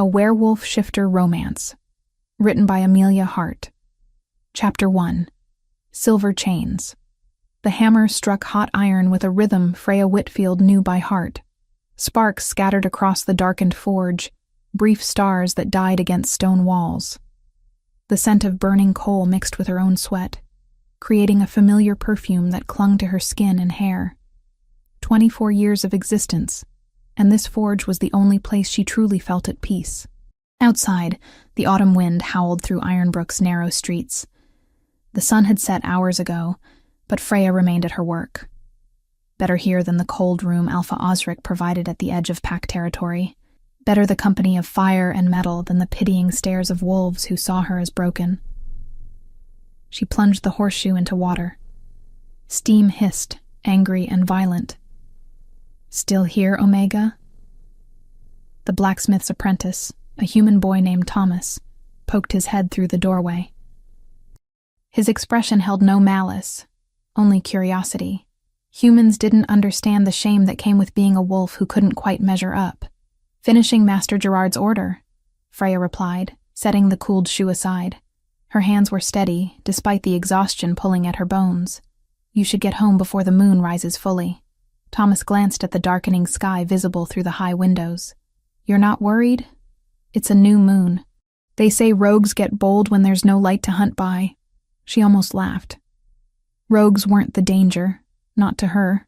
A Werewolf Shifter Romance, written by Amelia Hart. Chapter 1. Silver Chains. The hammer struck hot iron with a rhythm Freya Whitfield knew by heart. Sparks scattered across the darkened forge, brief stars that died against stone walls. The scent of burning coal mixed with her own sweat, creating a familiar perfume that clung to her skin and hair. 24 years of existence, and this forge was the only place she truly felt at peace. Outside, the autumn wind howled through Ironbrook's narrow streets. The sun had set hours ago, but Freya remained at her work. Better here than the cold room Alpha Osric provided at the edge of pack territory. Better the company of fire and metal than the pitying stares of wolves who saw her as broken. She plunged the horseshoe into water. Steam hissed, angry and violent. "Still here, Omega?" The blacksmith's apprentice, a human boy named Thomas, poked his head through the doorway. His expression held no malice, only curiosity. Humans didn't understand the shame that came with being a wolf who couldn't quite measure up. "Finishing Master Gerard's order," Freya replied, setting the cooled shoe aside. Her hands were steady, despite the exhaustion pulling at her bones. "You should get home before the moon rises fully." Thomas glanced at the darkening sky visible through the high windows. "You're not worried? It's a new moon. They say rogues get bold when there's no light to hunt by." She almost laughed. Rogues weren't the danger, not to her.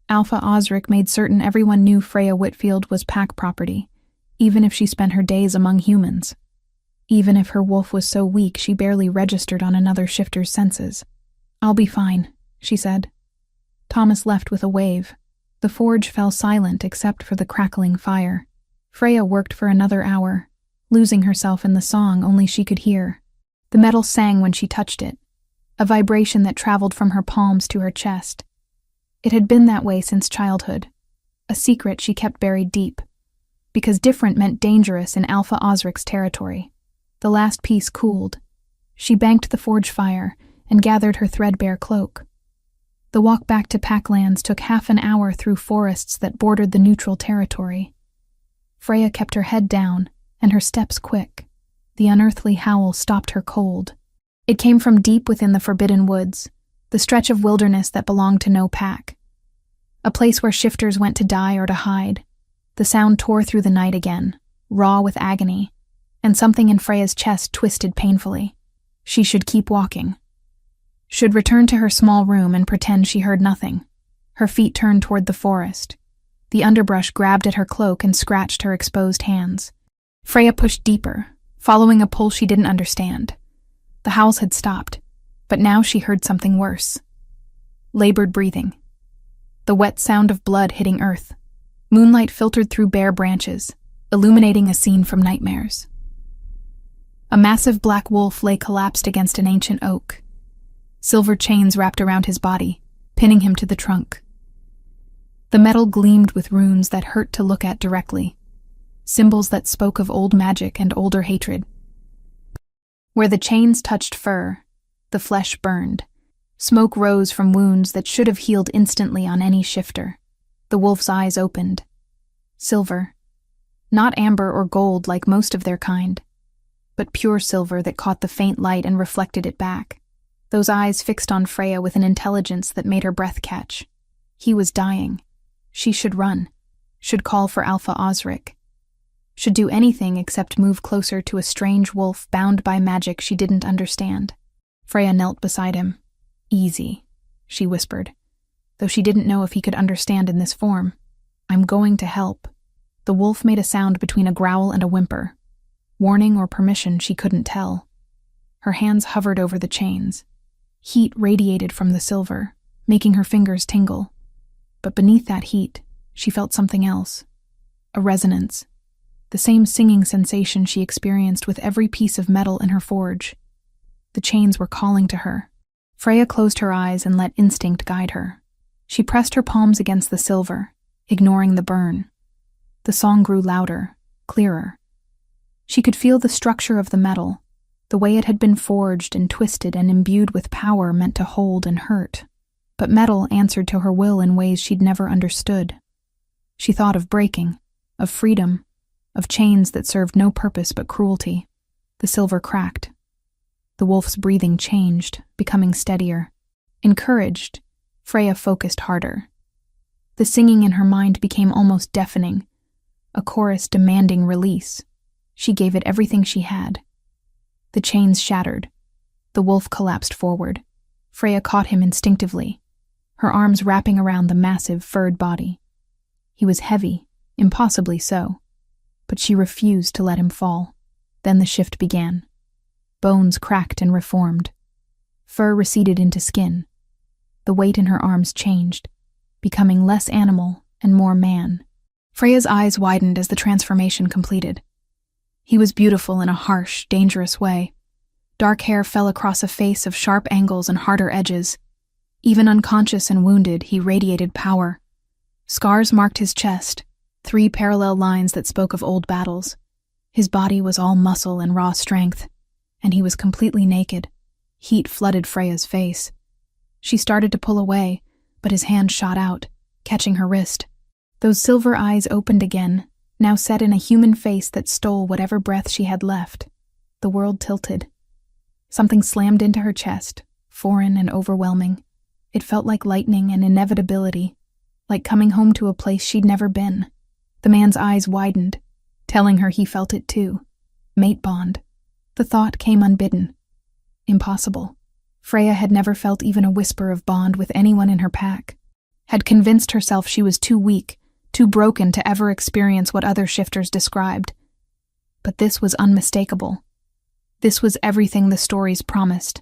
Alpha Osric made certain everyone knew Freya Whitfield was pack property, even if she spent her days among humans. Even if her wolf was so weak she barely registered on another shifter's senses. "I'll be fine," she said. Thomas left with a wave. The forge fell silent except for the crackling fire. Freya worked for another hour, losing herself in the song only she could hear. The metal sang when she touched it, a vibration that traveled from her palms to her chest. It had been that way since childhood, a secret she kept buried deep, because different meant dangerous in Alpha Osric's territory. The last piece cooled. She banked the forge fire and gathered her threadbare cloak. The walk back to Packlands took half an hour through forests that bordered the neutral territory. Freya kept her head down and her steps quick. The unearthly howl stopped her cold. It came from deep within the forbidden woods, the stretch of wilderness that belonged to no pack. A place where shifters went to die or to hide. The sound tore through the night again, raw with agony, and something in Freya's chest twisted painfully. She should keep walking. Should return to her small room and pretend she heard nothing. Her feet turned toward the forest. The underbrush grabbed at her cloak and scratched her exposed hands. Freya pushed deeper, following a pull she didn't understand. The howls had stopped, but now she heard something worse. Labored breathing. The wet sound of blood hitting earth. Moonlight filtered through bare branches, illuminating a scene from nightmares. A massive black wolf lay collapsed against an ancient oak. Silver chains wrapped around his body, pinning him to the trunk. The metal gleamed with runes that hurt to look at directly, symbols that spoke of old magic and older hatred. Where the chains touched fur, the flesh burned. Smoke rose from wounds that should have healed instantly on any shifter. The wolf's eyes opened. Silver. Not amber or gold like most of their kind, but pure silver that caught the faint light and reflected it back. Those eyes fixed on Freya with an intelligence that made her breath catch. He was dying. She should run. Should call for Alpha Osric. Should do anything except move closer to a strange wolf bound by magic she didn't understand. Freya knelt beside him. "Easy," she whispered, though she didn't know if he could understand in this form. "I'm going to help." The wolf made a sound between a growl and a whimper. Warning or permission, she couldn't tell. Her hands hovered over the chains. Heat radiated from the silver, making her fingers tingle. But beneath that heat, she felt something else. A resonance. The same singing sensation she experienced with every piece of metal in her forge. The chains were calling to her. Freya closed her eyes and let instinct guide her. She pressed her palms against the silver, ignoring the burn. The song grew louder, clearer. She could feel the structure of the metal, the way it had been forged and twisted and imbued with power meant to hold and hurt. But metal answered to her will in ways she'd never understood. She thought of breaking, of freedom, of chains that served no purpose but cruelty. The silver cracked. The wolf's breathing changed, becoming steadier. Encouraged, Freya focused harder. The singing in her mind became almost deafening, a chorus demanding release. She gave it everything she had. The chains shattered. The wolf collapsed forward. Freya caught him instinctively, her arms wrapping around the massive, furred body. He was heavy, impossibly so, but she refused to let him fall. Then the shift began. Bones cracked and reformed. Fur receded into skin. The weight in her arms changed, becoming less animal and more man. Freya's eyes widened as the transformation completed. He was beautiful in a harsh, dangerous way. Dark hair fell across a face of sharp angles and harder edges. Even unconscious and wounded, he radiated power. Scars marked his chest, 3 parallel lines that spoke of old battles. His body was all muscle and raw strength, and he was completely naked. Heat flooded Freya's face. She started to pull away, but his hand shot out, catching her wrist. Those silver eyes opened again, now set in a human face that stole whatever breath she had left. The world tilted. Something slammed into her chest, foreign and overwhelming. It felt like lightning and inevitability, like coming home to a place she'd never been. The man's eyes widened, telling her he felt it too. Mate bond. The thought came unbidden. Impossible. Freya had never felt even a whisper of bond with anyone in her pack. Had convinced herself she was too weak, too broken to ever experience what other shifters described. But this was unmistakable. This was everything the stories promised,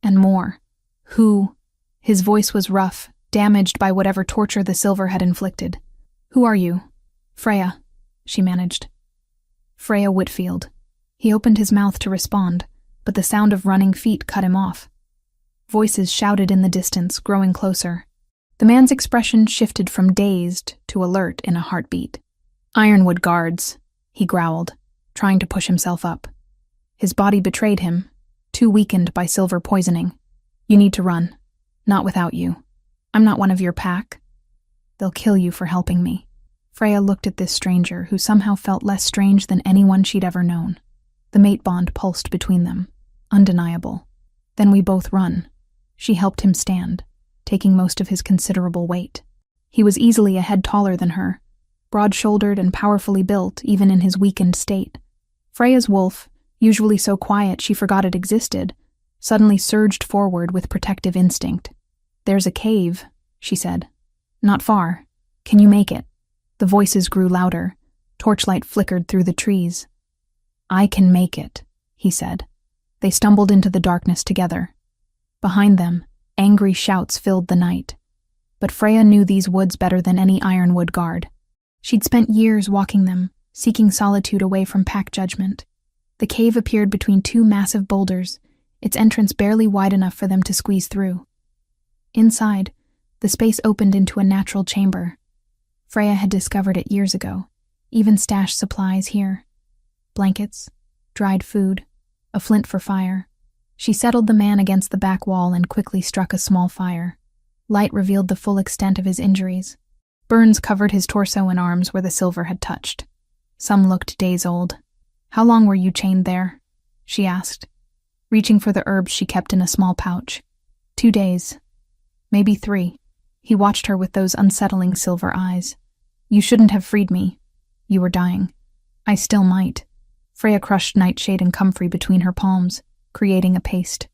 and more. Who? His voice was rough, damaged by whatever torture the silver had inflicted. Who are you? Freya, she managed. Freya Whitfield. He opened his mouth to respond, but the sound of running feet cut him off. Voices shouted in the distance, growing closer. The man's expression shifted from dazed to alert in a heartbeat. Ironwood guards, he growled, trying to push himself up. His body betrayed him, too weakened by silver poisoning. You need to run. Not without you. I'm not one of your pack. They'll kill you for helping me. Freya looked at this stranger, who somehow felt less strange than anyone she'd ever known. The mate bond pulsed between them, undeniable. Then we both run. She helped him stand, taking most of his considerable weight. He was easily a head taller than her, broad-shouldered and powerfully built even in his weakened state. Freya's wolf, usually so quiet she forgot it existed, suddenly surged forward with protective instinct. There's a cave, she said. Not far. Can you make it? The voices grew louder. Torchlight flickered through the trees. I can make it, he said. They stumbled into the darkness together. Behind them, angry shouts filled the night. But Freya knew these woods better than any Ironwood guard. She'd spent years walking them, seeking solitude away from pack judgment. The cave appeared between 2 massive boulders, its entrance barely wide enough for them to squeeze through. Inside, the space opened into a natural chamber. Freya had discovered it years ago, even stashed supplies here. Blankets, dried food, a flint for fire. She settled the man against the back wall and quickly struck a small fire. Light revealed the full extent of his injuries. Burns covered his torso and arms where the silver had touched. Some looked days old. How long were you chained there? She asked, reaching for the herbs she kept in a small pouch. 2 days. Maybe 3. He watched her with those unsettling silver eyes. You shouldn't have freed me. You were dying. I still might. Freya crushed nightshade and comfrey between her palms, creating a paste.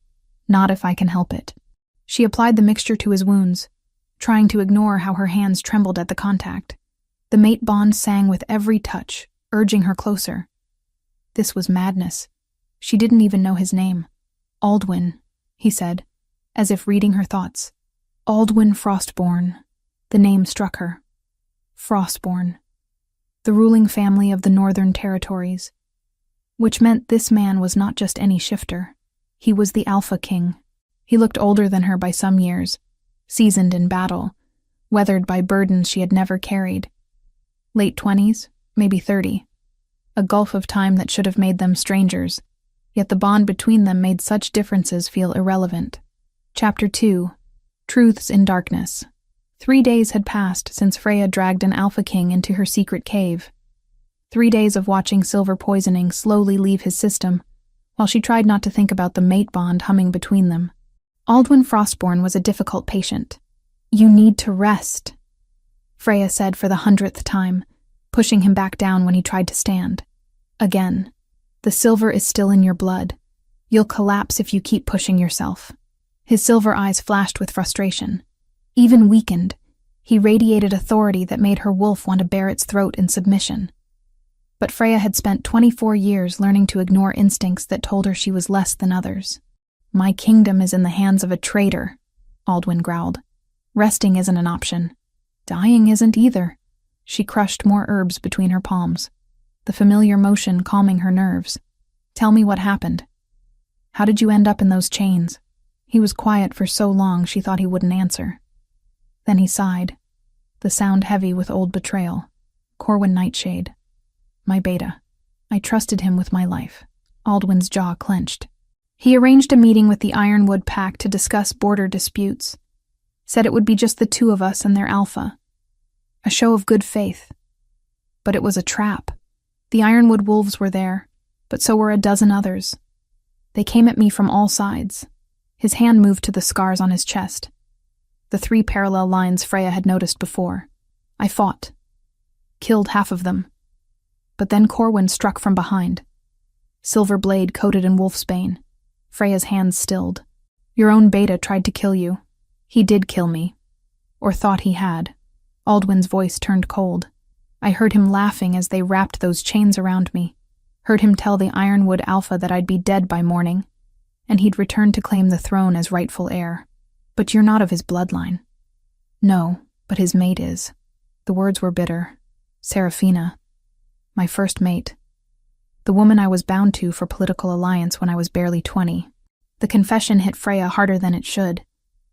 Not if I can help it. She applied the mixture to his wounds, trying to ignore how her hands trembled at the contact. The mate bond sang with every touch, urging her closer. This was madness. She didn't even know his name. Aldwyn, he said, as if reading her thoughts. Aldwyn Frostborn. The name struck her. Frostborn. The ruling family of the Northern Territories. Which meant this man was not just any shifter. He was the Alpha King. He looked older than her by some years, seasoned in battle, weathered by burdens she had never carried. Late 20s, maybe 30. A gulf of time that should have made them strangers, yet the bond between them made such differences feel irrelevant. Chapter 2. Truths in Darkness. 3 days had passed since Freya dragged an Alpha King into her secret cave. 3 days of watching silver poisoning slowly leave his system, while she tried not to think about the mate bond humming between them. Aldwin Frostborn was a difficult patient. "You need to rest," Freya said for the 100th time, pushing him back down when he tried to stand. Again, "The silver is still in your blood. You'll collapse if you keep pushing yourself." His silver eyes flashed with frustration. Even weakened, he radiated authority that made her wolf want to bare its throat in submission. But Freya had spent 24 years learning to ignore instincts that told her she was less than others. "My kingdom is in the hands of a traitor," Aldwin growled. "Resting isn't an option. Dying isn't either." She crushed more herbs between her palms, the familiar motion calming her nerves. "Tell me what happened. How did you end up in those chains?" He was quiet for so long she thought he wouldn't answer. Then he sighed, the sound heavy with old betrayal. "Corwin Nightshade. My beta. I trusted him with my life." Aldwin's jaw clenched. He arranged a meeting with the Ironwood Pack to discuss border disputes. Said it would be just the two of us and their alpha. A show of good faith. But it was a trap. The Ironwood wolves were there, but so were a dozen others. They came at me from all sides. His hand moved to the scars on his chest. The 3 parallel lines Freya had noticed before. I fought. Killed half of them. But then Corwin struck from behind. Silver blade coated in wolfsbane. Freya's hands stilled. "Your own beta tried to kill you. He did kill me. Or thought he had." Aldwin's voice turned cold. "I heard him laughing as they wrapped those chains around me. Heard him tell the Ironwood Alpha that I'd be dead by morning, and he'd return to claim the throne as rightful heir. But you're not of his bloodline." "No, but his mate is." The words were bitter. "Seraphina. My first mate. The woman I was bound to for political alliance when I was barely 20. The confession hit Freya harder than it should.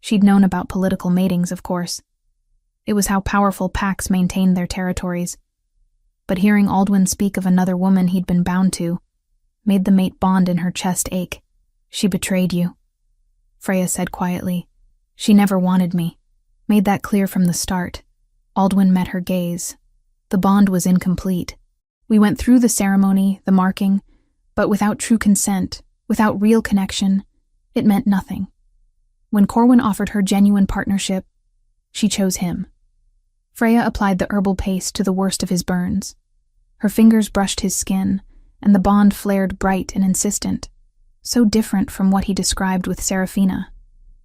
She'd known about political matings, of course. It was how powerful packs maintained their territories. But hearing Aldwin speak of another woman he'd been bound to made the mate bond in her chest ache. "She betrayed you," Freya said quietly. "She never wanted me. Made that clear from the start." Aldwin met her gaze. The bond was incomplete. "We went through the ceremony, the marking, but without true consent, without real connection, it meant nothing. When Corwin offered her genuine partnership, she chose him." Freya applied the herbal paste to the worst of his burns. Her fingers brushed his skin, and the bond flared bright and insistent, so different from what he described with Seraphina.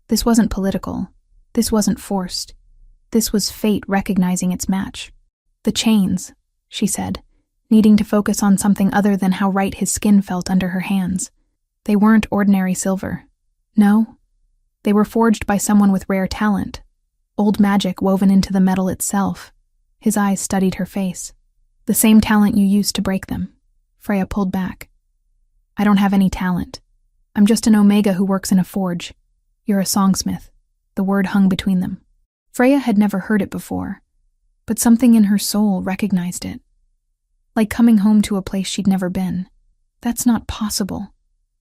This wasn't political. This wasn't forced. This was fate recognizing its match. "The chains," she said, needing to focus on something other than how right his skin felt under her hands. "They weren't ordinary silver. No, they were forged by someone with rare talent. Old magic woven into the metal itself." His eyes studied her face. "The same talent you used to break them." Freya pulled back. "I don't have any talent. I'm just an Omega who works in a forge. You're a songsmith." The word hung between them. Freya had never heard it before, but something in her soul recognized it. Like coming home to a place she'd never been. "That's not possible,"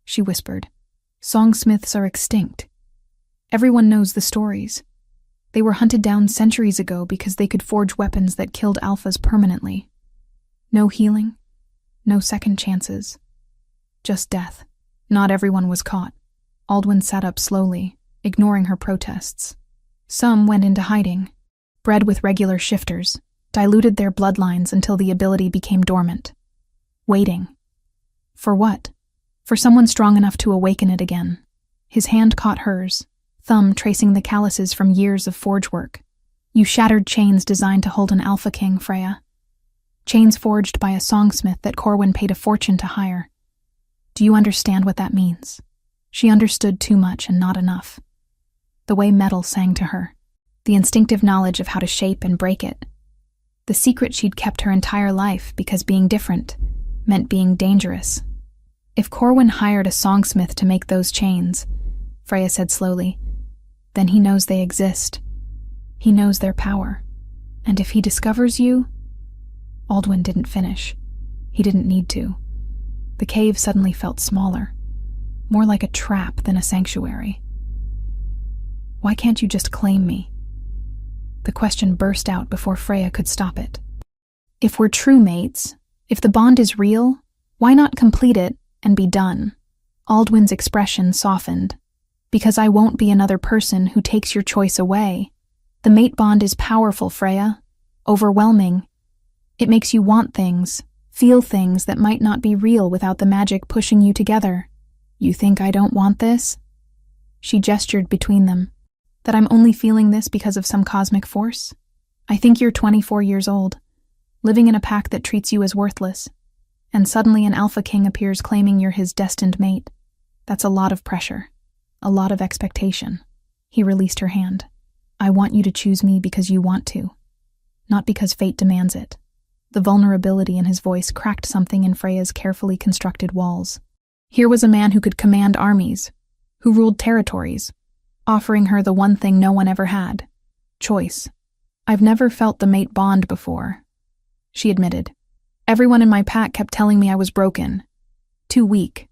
she whispered. "Songsmiths are extinct. Everyone knows the stories. They were hunted down centuries ago because they could forge weapons that killed alphas permanently. No healing, no second chances. Just death." Not everyone was caught. Aldwin sat up slowly, ignoring her protests. Some went into hiding, bred with regular shifters, diluted their bloodlines until the ability became dormant. Waiting. For what? For someone strong enough to awaken it again. His hand caught hers, thumb tracing the calluses from years of forge work. "You shattered chains designed to hold an Alpha King, Freya. Chains forged by a songsmith that Corwin paid a fortune to hire. Do you understand what that means?" She understood too much and not enough. The way metal sang to her. The instinctive knowledge of how to shape and break it. The secret she'd kept her entire life because being different meant being dangerous. "If Corwin hired a songsmith to make those chains," Freya said slowly, "then he knows they exist. He knows their power. And if he discovers you—" Aldwin didn't finish. He didn't need to. The cave suddenly felt smaller, more like a trap than a sanctuary. "Why can't you just claim me?" The question burst out before Freya could stop it. "If we're true mates, If the bond is real, why not complete it and be done? Aldwin's expression softened. Because I won't be another person who takes your choice away. The mate bond is powerful, Freya. Overwhelming. It makes you want things, feel things that might not be real without the magic pushing you together. You think I don't want this? She gestured between them. That I'm only feeling this because of some cosmic force? I think you're 24 years old, living in a pack that treats you as worthless, and suddenly an alpha king appears claiming you're his destined mate. That's a lot of pressure, a lot of expectation. He released her hand. I want you to choose me because you want to, not because fate demands it. The vulnerability in his voice cracked something in Freya's carefully constructed walls. Here was a man who could command armies, who ruled territories, offering her the one thing no one ever had: choice. I've never felt the mate bond before, she admitted. Everyone in my pack kept telling me I was broken, too weak,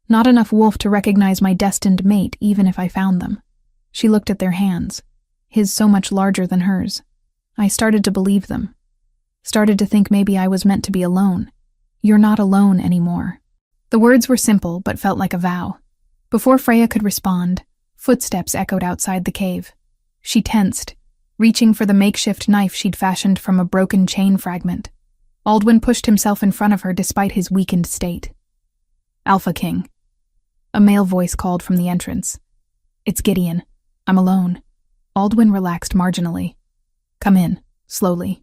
not enough wolf to recognize my destined mate even if I found them. She looked at their hands, his so much larger than hers. I started to believe them, started to think maybe I was meant to be alone. You're not alone anymore. The words were simple but felt like a vow. Before Freya could respond, footsteps echoed outside the cave. She tensed, reaching for the makeshift knife she'd fashioned from a broken chain fragment. Aldwin pushed himself in front of her despite his weakened state. Alpha King. A male voice called from the entrance. It's Gideon. I'm alone. Aldwin relaxed marginally. Come in, slowly.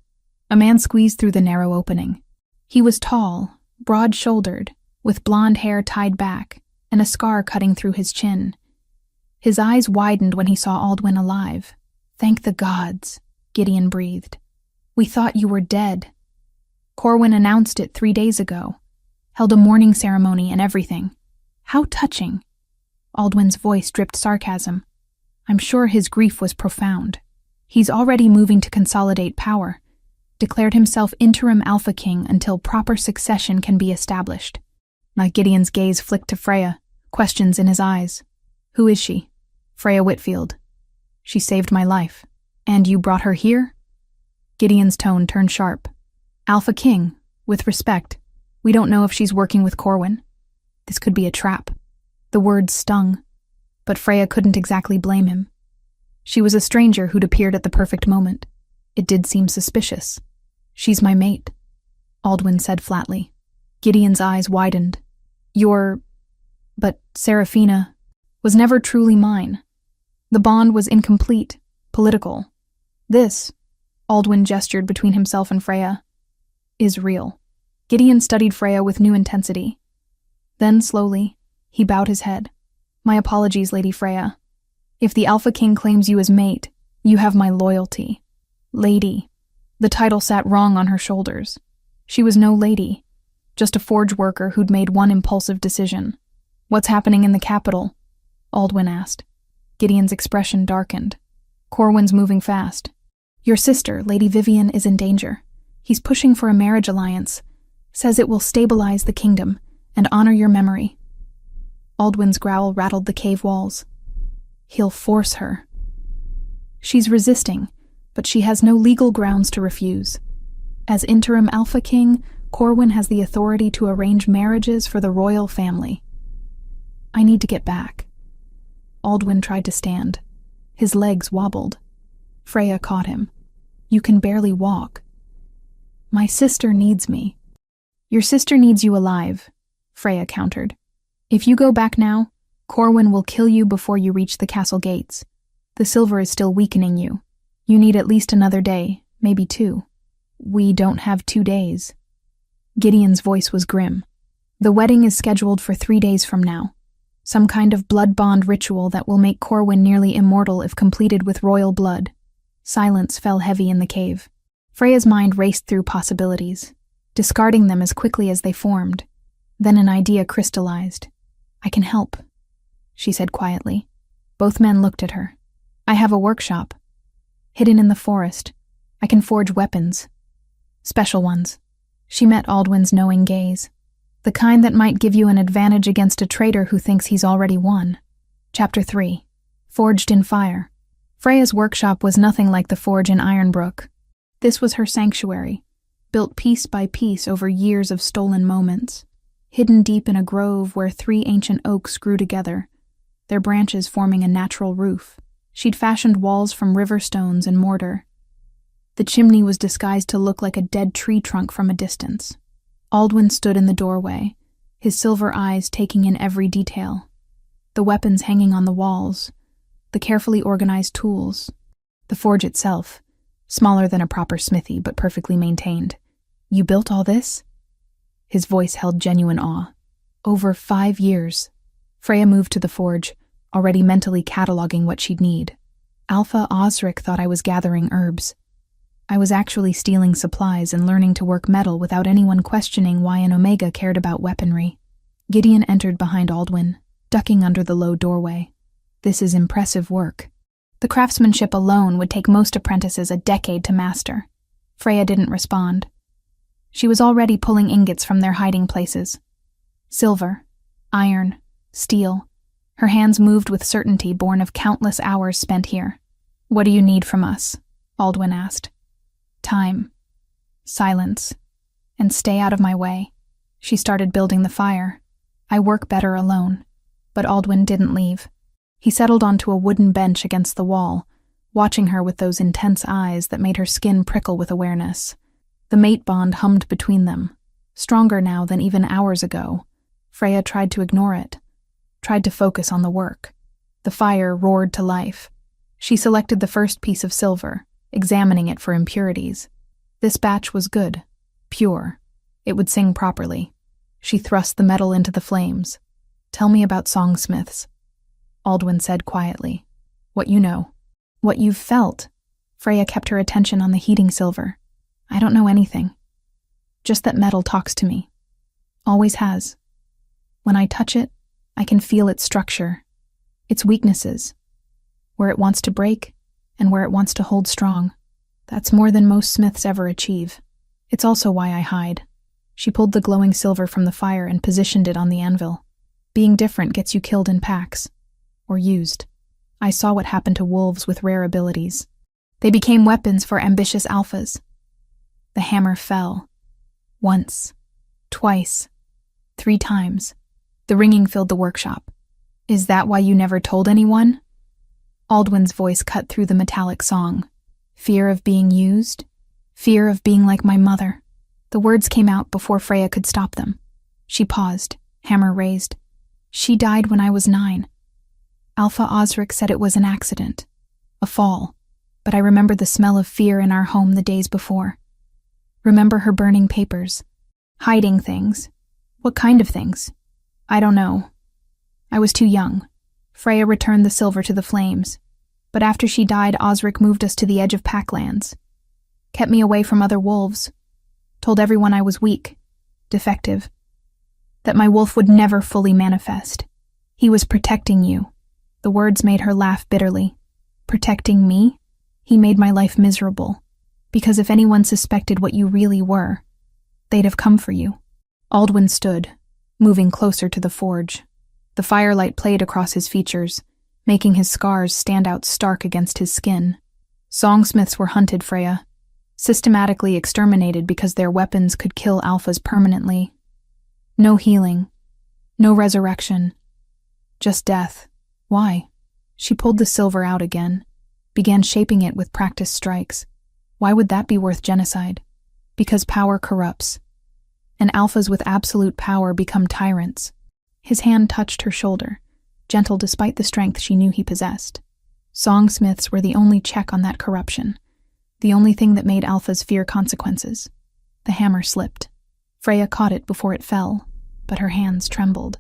A man squeezed through the narrow opening. He was tall, broad-shouldered, with blonde hair tied back, and a scar cutting through his chin. His eyes widened when he saw Aldwin alive. Thank the gods, Gideon breathed. We thought you were dead. Corwin announced it 3 days ago. Held a mourning ceremony and everything. How touching. Aldwin's voice dripped sarcasm. I'm sure his grief was profound. He's already moving to consolidate power. Declared himself interim Alpha King until proper succession can be established. Now Gideon's gaze flicked to Freya, questions in his eyes. Who is she? Freya Whitfield. She saved my life. And you brought her here? Gideon's tone turned sharp. Alpha King, with respect, we don't know if she's working with Corwin. This could be a trap. The words stung, but Freya couldn't exactly blame him. She was a stranger who'd appeared at the perfect moment. It did seem suspicious. She's my mate, Aldwin said flatly. Gideon's eyes widened. But Seraphina was never truly mine. The bond was incomplete, political. This, Aldwin gestured between himself and Freya, is real. Gideon studied Freya with new intensity. Then, slowly, he bowed his head. My apologies, Lady Freya. If the Alpha King claims you as mate, you have my loyalty. Lady. The title sat wrong on her shoulders. She was no lady, just a forge worker who'd made one impulsive decision. What's happening in the capital? Aldwin asked. Gideon's expression darkened. Corwin's moving fast. Your sister, Lady Vivian, is in danger. He's pushing for a marriage alliance. Says it will stabilize the kingdom and honor your memory. Aldwin's growl rattled the cave walls. He'll force her. She's resisting, but she has no legal grounds to refuse. As interim Alpha King, Corwin has the authority to arrange marriages for the royal family. I need to get back. Aldwin tried to stand. His legs wobbled. Freya caught him. You can barely walk. My sister needs me. Your sister needs you alive, Freya countered. If you go back now, Corwin will kill you before you reach the castle gates. The silver is still weakening you. You need at least another day, maybe 2. We don't have 2 days. Gideon's voice was grim. The wedding is scheduled for 3 days from now. Some kind of blood bond ritual that will make Corwin nearly immortal if completed with royal blood. Silence fell heavy in the cave. Freya's mind raced through possibilities, discarding them as quickly as they formed. Then an idea crystallized. I can help, she said quietly. Both men looked at her. I have a workshop. Hidden in the forest. I can forge weapons. Special ones. She met Aldwin's knowing gaze. The kind that might give you an advantage against a traitor who thinks he's already won. Chapter 3. Forged in Fire. Freya's workshop was nothing like the forge in Ironbrook. This was her sanctuary, built piece by piece over years of stolen moments, hidden deep in a grove where 3 ancient oaks grew together, their branches forming a natural roof. She'd fashioned walls from river stones and mortar. The chimney was disguised to look like a dead tree trunk from a distance. Aldwin stood in the doorway, his silver eyes taking in every detail. The weapons hanging on the walls, the carefully organized tools, the forge itself, smaller than a proper smithy but perfectly maintained. "You built all this?" His voice held genuine awe. "Over 5 years." Freya moved to the forge, already mentally cataloging what she'd need. Alpha Osric thought I was gathering herbs. I was actually stealing supplies and learning to work metal without anyone questioning why an Omega cared about weaponry. Gideon entered behind Aldwin, ducking under the low doorway. "This is impressive work." The craftsmanship alone would take most apprentices a decade to master. Freya didn't respond. She was already pulling ingots from their hiding places. Silver, iron, steel. Her hands moved with certainty born of countless hours spent here. "What do you need from us?" Aldwin asked. "Time, silence, and stay out of my way." She started building the fire. "I work better alone." But Aldwin didn't leave. He settled onto a wooden bench against the wall, watching her with those intense eyes that made her skin prickle with awareness. The mate bond hummed between them, stronger now than even hours ago. Freya tried to ignore it, tried to focus on the work. The fire roared to life. She selected the first piece of silver, examining it for impurities. This batch was good, pure. It would sing properly. She thrust the metal into the flames. "Tell me about songsmiths," Aldwin said quietly. "What you know. What you've felt." Freya kept her attention on the heating silver. "I don't know anything. Just that metal talks to me. Always has. When I touch it, I can feel its structure, its weaknesses, where it wants to break and where it wants to hold strong. That's more than most smiths ever achieve. It's also why I hide." She pulled the glowing silver from the fire and positioned it on the anvil. "Being different gets you killed in packs. Or used. I saw what happened to wolves with rare abilities. They became weapons for ambitious alphas." The hammer fell. Once. Twice. 3 times. The ringing filled the workshop. "Is that why you never told anyone?" Aldwin's voice cut through the metallic song. "Fear of being used? Fear of being like my mother." The words came out before Freya could stop them. She paused, hammer raised. "She died when I was 9. Alpha Osric said it was an accident. A fall. But I remember the smell of fear in our home the days before. Remember her burning papers. Hiding things. What kind of things? I don't know. I was too young." Freya returned the silver to the flames. "But after she died, Osric moved us to the edge of Packlands. Kept me away from other wolves. Told everyone I was weak. Defective. That my wolf would never fully manifest. He was protecting you." The words made her laugh bitterly. "Protecting me? He made my life miserable. Because if anyone suspected what you really were, they'd have come for you." Aldwin stood, moving closer to the forge. The firelight played across his features, making his scars stand out stark against his skin. Songsmiths were hunted, Freya. Systematically exterminated because their weapons could kill alphas permanently. No healing. No resurrection. Just death. Why? She pulled the silver out again, began shaping it with practiced strikes. Why would that be worth genocide? Because power corrupts. And alphas with absolute power become tyrants. His hand touched her shoulder, gentle despite the strength she knew he possessed. Songsmiths were the only check on that corruption, the only thing that made alphas fear consequences. The hammer slipped. Freya caught it before it fell, but her hands trembled.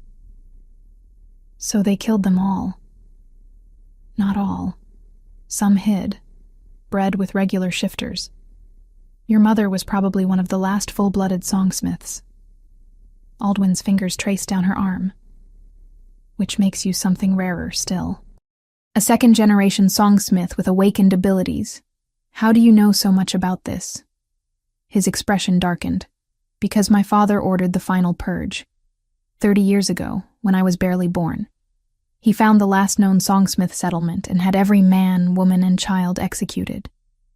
So they killed them all. Not all. Some hid, bred with regular shifters. Your mother was probably one of the last full-blooded songsmiths. Aldwin's fingers traced down her arm. Which makes you something rarer still. A second-generation songsmith with awakened abilities. How do you know so much about this? His expression darkened. Because my father ordered the final purge. 30 years ago, when I was barely born. He found the last known songsmith settlement and had every man, woman, and child executed.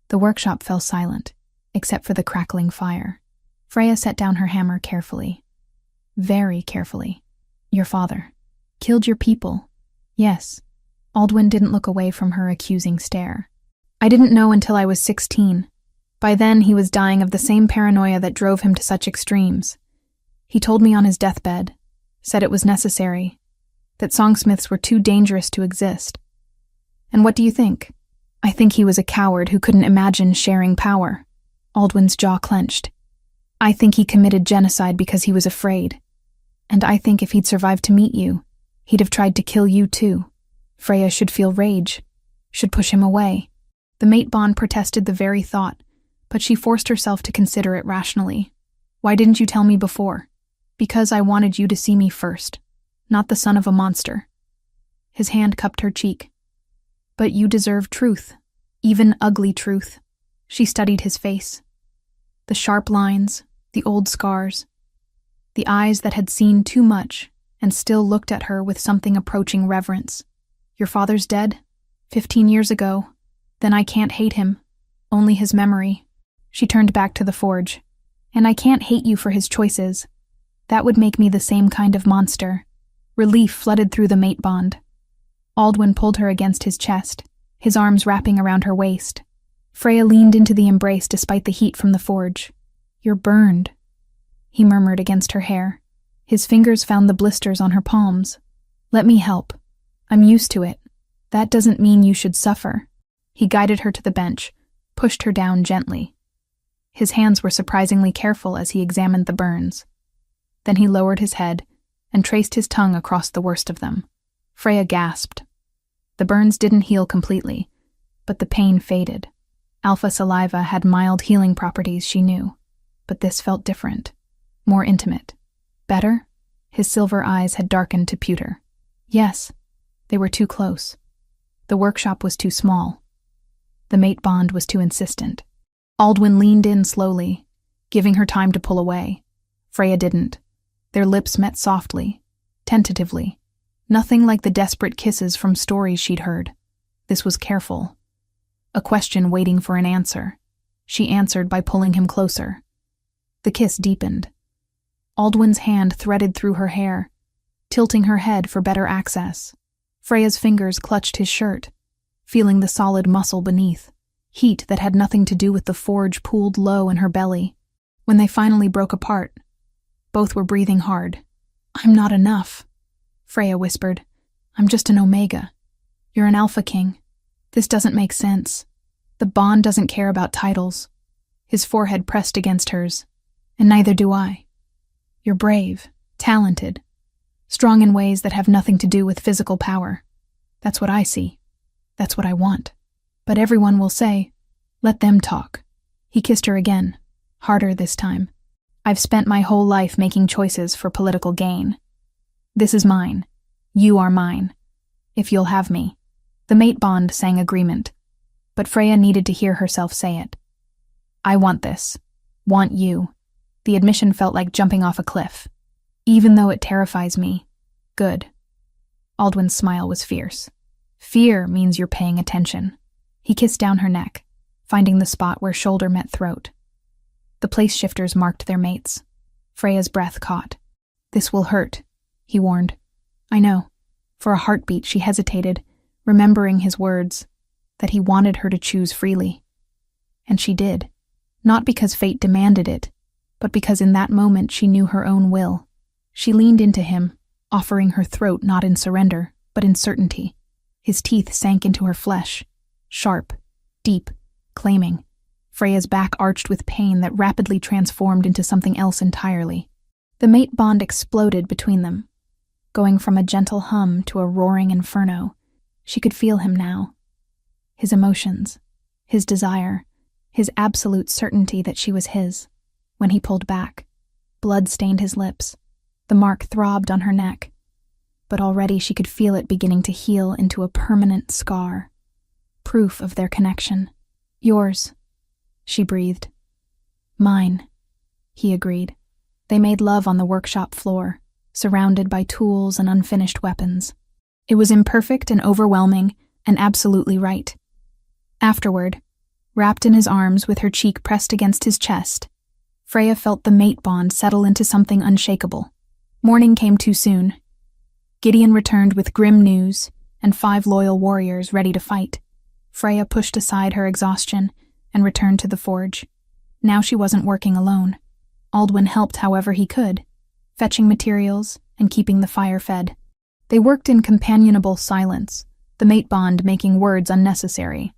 The workshop fell silent, except for the crackling fire. Freya set down her hammer carefully. Very carefully. Your father. Killed your people. Yes. Aldwin didn't look away from her accusing stare. I didn't know until I was 16. By then, he was dying of the same paranoia that drove him to such extremes. He told me on his deathbed, said it was necessary, that songsmiths were too dangerous to exist. And what do you think? I think he was a coward who couldn't imagine sharing power. Aldwin's jaw clenched. I think he committed genocide because he was afraid. And I think if he'd survived to meet you, he'd have tried to kill you too. Freya should feel rage, should push him away. The mate bond protested the very thought, but she forced herself to consider it rationally. Why didn't you tell me before? Because I wanted you to see me first, not the son of a monster. His hand cupped her cheek. But you deserve truth, even ugly truth. She studied his face. The sharp lines, the old scars, the eyes that had seen too much and still looked at her with something approaching reverence. Your father's dead? 15 years ago. Then I can't hate him, only his memory. She turned back to the forge. And I can't hate you for his choices. That would make me the same kind of monster. Relief flooded through the mate bond. Aldwin pulled her against his chest, his arms wrapping around her waist. Freya leaned into the embrace despite the heat from the forge. You're burned, he murmured against her hair. His fingers found the blisters on her palms. Let me help. I'm used to it. That doesn't mean you should suffer. He guided her to the bench, pushed her down gently. His hands were surprisingly careful as he examined the burns. Then he lowered his head and traced his tongue across the worst of them. Freya gasped. The burns didn't heal completely, but the pain faded. Alpha saliva had mild healing properties, she knew, but this felt different, more intimate. Better? His silver eyes had darkened to pewter. Yes, they were too close. The workshop was too small. The mate bond was too insistent. Aldwin leaned in slowly, giving her time to pull away. Freya didn't. Their lips met softly, tentatively. Nothing like the desperate kisses from stories she'd heard. This was careful. A question waiting for an answer. She answered by pulling him closer. The kiss deepened. Aldwin's hand threaded through her hair, tilting her head for better access. Freya's fingers clutched his shirt, feeling the solid muscle beneath. Heat that had nothing to do with the forge pooled low in her belly. When they finally broke apart, both were breathing hard. I'm not enough, Freya whispered. I'm just an Omega. You're an Alpha King. This doesn't make sense. The bond doesn't care about titles. His forehead pressed against hers. And neither do I. You're brave, talented, strong in ways that have nothing to do with physical power. That's what I see. That's what I want. But everyone will say, let them talk. He kissed her again, harder this time. I've spent my whole life making choices for political gain. This is mine. You are mine. If you'll have me. The mate bond sang agreement, but Freya needed to hear herself say it. I want this. Want you. The admission felt like jumping off a cliff. Even though it terrifies me. Good. Aldwin's smile was fierce. Fear means you're paying attention. He kissed down her neck, finding the spot where shoulder met throat. The place shifters marked their mates. Freya's breath caught. This will hurt, he warned. I know. For a heartbeat she hesitated, remembering his words, that he wanted her to choose freely. And she did. Not because fate demanded it, but because in that moment she knew her own will. She leaned into him, offering her throat not in surrender, but in certainty. His teeth sank into her flesh, sharp, deep, claiming. Freya's back arched with pain that rapidly transformed into something else entirely. The mate bond exploded between them, going from a gentle hum to a roaring inferno. She could feel him now. His emotions, his desire, his absolute certainty that she was his. When he pulled back, blood stained his lips. The mark throbbed on her neck, but already she could feel it beginning to heal into a permanent scar. Proof of their connection. Yours, she breathed. Mine, he agreed. They made love on the workshop floor, surrounded by tools and unfinished weapons. It was imperfect and overwhelming and absolutely right. Afterward, wrapped in his arms with her cheek pressed against his chest, Freya felt the mate bond settle into something unshakable. Morning came too soon. Gideon returned with grim news and 5 loyal warriors ready to fight. Freya pushed aside her exhaustion and returned to the forge. Now she wasn't working alone. Aldwin helped however he could, fetching materials and keeping the fire fed. They worked in companionable silence, the mate bond making words unnecessary.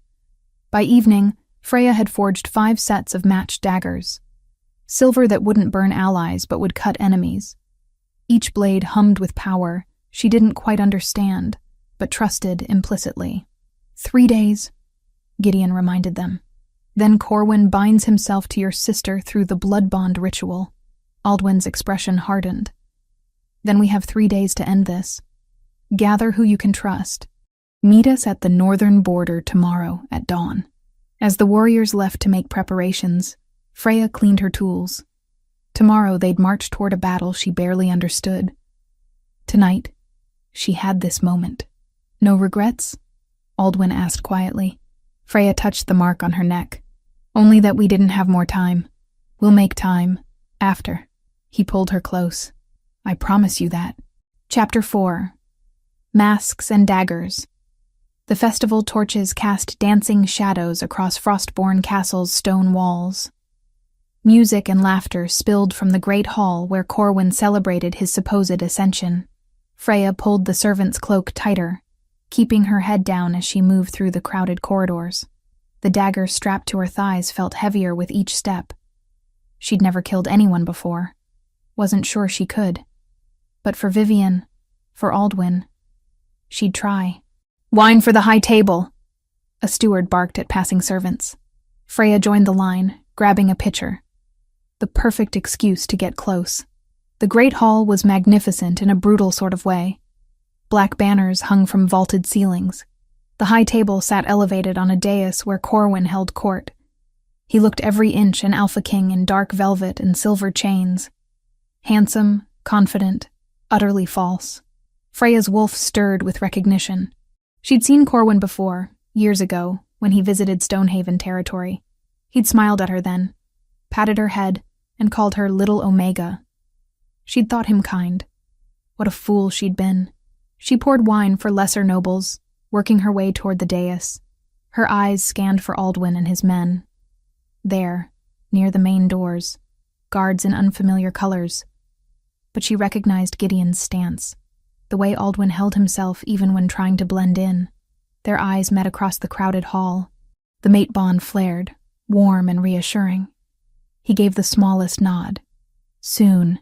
By evening, Freya had forged 5 sets of matched daggers. Silver that wouldn't burn allies but would cut enemies. Each blade hummed with power she didn't quite understand, but trusted implicitly. 3 days, Gideon reminded them. Then Corwin binds himself to your sister through the blood bond ritual. Aldwin's expression hardened. Then we have 3 days to end this. Gather who you can trust. Meet us at the northern border tomorrow at dawn. As the warriors left to make preparations, Freya cleaned her tools. Tomorrow they'd march toward a battle she barely understood. Tonight, she had this moment. No regrets? Aldwin asked quietly. Freya touched the mark on her neck. Only that we didn't have more time. We'll make time. After. He pulled her close. I promise you that. Chapter 4. Masks and Daggers. The festival torches cast dancing shadows across Frostborn Castle's stone walls. Music and laughter spilled from the great hall where Corwin celebrated his supposed ascension. Freya pulled the servant's cloak tighter, keeping her head down as she moved through the crowded corridors. The dagger strapped to her thighs felt heavier with each step. She'd never killed anyone before. Wasn't sure she could. But for Vivian, for Aldwin, she'd try. Wine for the high table! A steward barked at passing servants. Freya joined the line, grabbing a pitcher. The perfect excuse to get close. The great hall was magnificent in a brutal sort of way. Black banners hung from vaulted ceilings. The high table sat elevated on a dais where Corwin held court. He looked every inch an alpha king in dark velvet and silver chains. Handsome, confident, utterly false. Freya's wolf stirred with recognition. She'd seen Corwin before, years ago, when he visited Stonehaven territory. He'd smiled at her then, patted her head, and called her Little Omega. She'd thought him kind. What a fool she'd been. She poured wine for lesser nobles, working her way toward the dais. Her eyes scanned for Aldwin and his men. There, near the main doors, guards in unfamiliar colors. But she recognized Gideon's stance, the way Aldwin held himself even when trying to blend in. Their eyes met across the crowded hall. The mate bond flared, warm and reassuring. He gave the smallest nod. Soon.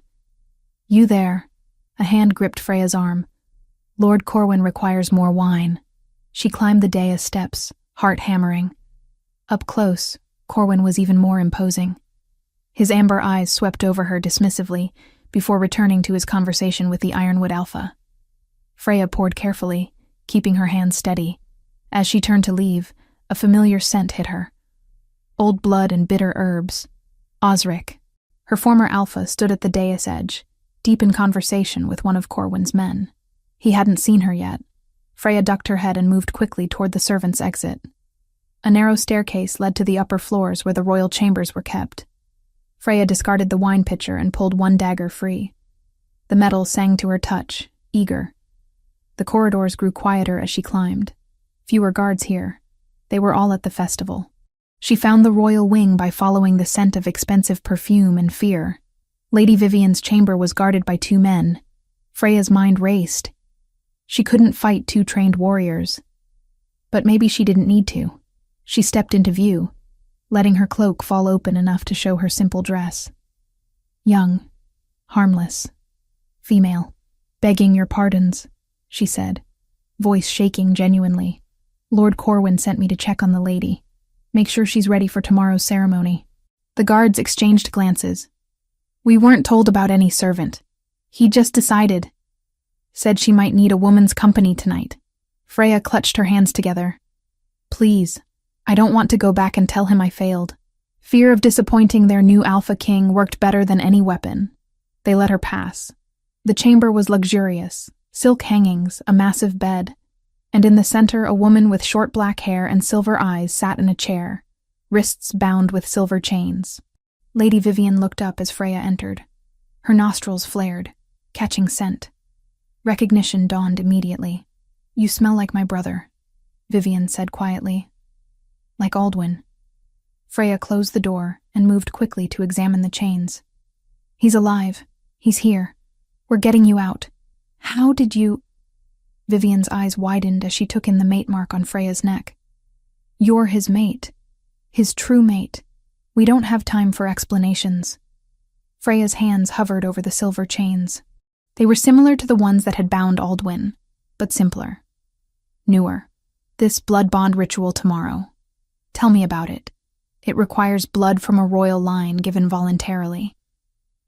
You there. A hand gripped Freya's arm. Lord Corwin requires more wine. She climbed the dais steps, heart hammering. Up close, Corwin was even more imposing. His amber eyes swept over her dismissively before returning to his conversation with the Ironwood Alpha. Freya poured carefully, keeping her hand steady. As she turned to leave, a familiar scent hit her. Old blood and bitter herbs. Osric. Her former alpha stood at the dais edge, deep in conversation with one of Corwin's men. He hadn't seen her yet. Freya ducked her head and moved quickly toward the servants' exit. A narrow staircase led to the upper floors where the royal chambers were kept. Freya discarded the wine pitcher and pulled one dagger free. The metal sang to her touch, eager. The corridors grew quieter as she climbed. Fewer guards here. They were all at the festival. She found the royal wing by following the scent of expensive perfume and fear. Lady Vivian's chamber was guarded by 2 men. Freya's mind raced. She couldn't fight 2 trained warriors. But maybe she didn't need to. She stepped into view, letting her cloak fall open enough to show her simple dress. Young, harmless, female. Begging your pardons, she said, voice shaking genuinely. Lord Corwin sent me to check on the lady. Make sure she's ready for tomorrow's ceremony. The guards exchanged glances. We weren't told about any servant. He just decided. Said she might need a woman's company tonight. Freya clutched her hands together. Please, I don't want to go back and tell him I failed. Fear of disappointing their new Alpha King worked better than any weapon. They let her pass. The chamber was luxurious, silk hangings, a massive bed, and in the center a woman with short black hair and silver eyes sat in a chair, wrists bound with silver chains. Lady Vivian looked up as Freya entered. Her nostrils flared, catching scent. Recognition dawned immediately. "You smell like my brother," Vivian said quietly. "Like Aldwin." Freya closed the door and moved quickly to examine the chains. "He's alive. He's here. We're getting you out. How did you—" Vivian's eyes widened as she took in the mate mark on Freya's neck. "You're his mate. His true mate. We don't have time for explanations." Freya's hands hovered over the silver chains. They were similar to the ones that had bound Aldwin, but simpler. Newer. "This blood bond ritual tomorrow. Tell me about it. It requires blood from a royal line given voluntarily.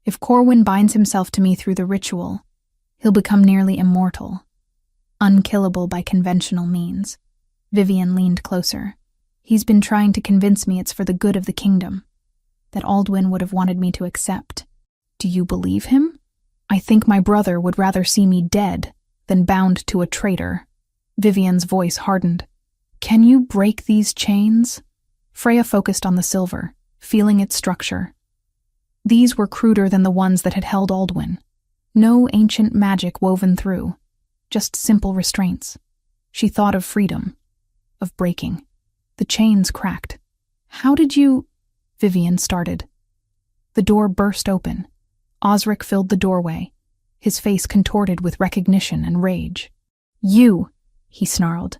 If Corwin binds himself to me through the ritual, he'll become nearly immortal, unkillable by conventional means." Vivian leaned closer. "He's been trying to convince me it's for the good of the kingdom, that Aldwin would have wanted me to accept. Do you believe him? I think my brother would rather see me dead than bound to a traitor." Vivian's voice hardened. "Can you break these chains?" Freya focused on the silver, feeling its structure. These were cruder than the ones that had held Aldwin. No ancient magic woven through, just simple restraints. She thought of freedom, of breaking. The chains cracked. "How did you—" Vivian started. The door burst open. Osric filled the doorway, his face contorted with recognition and rage. "You!" he snarled.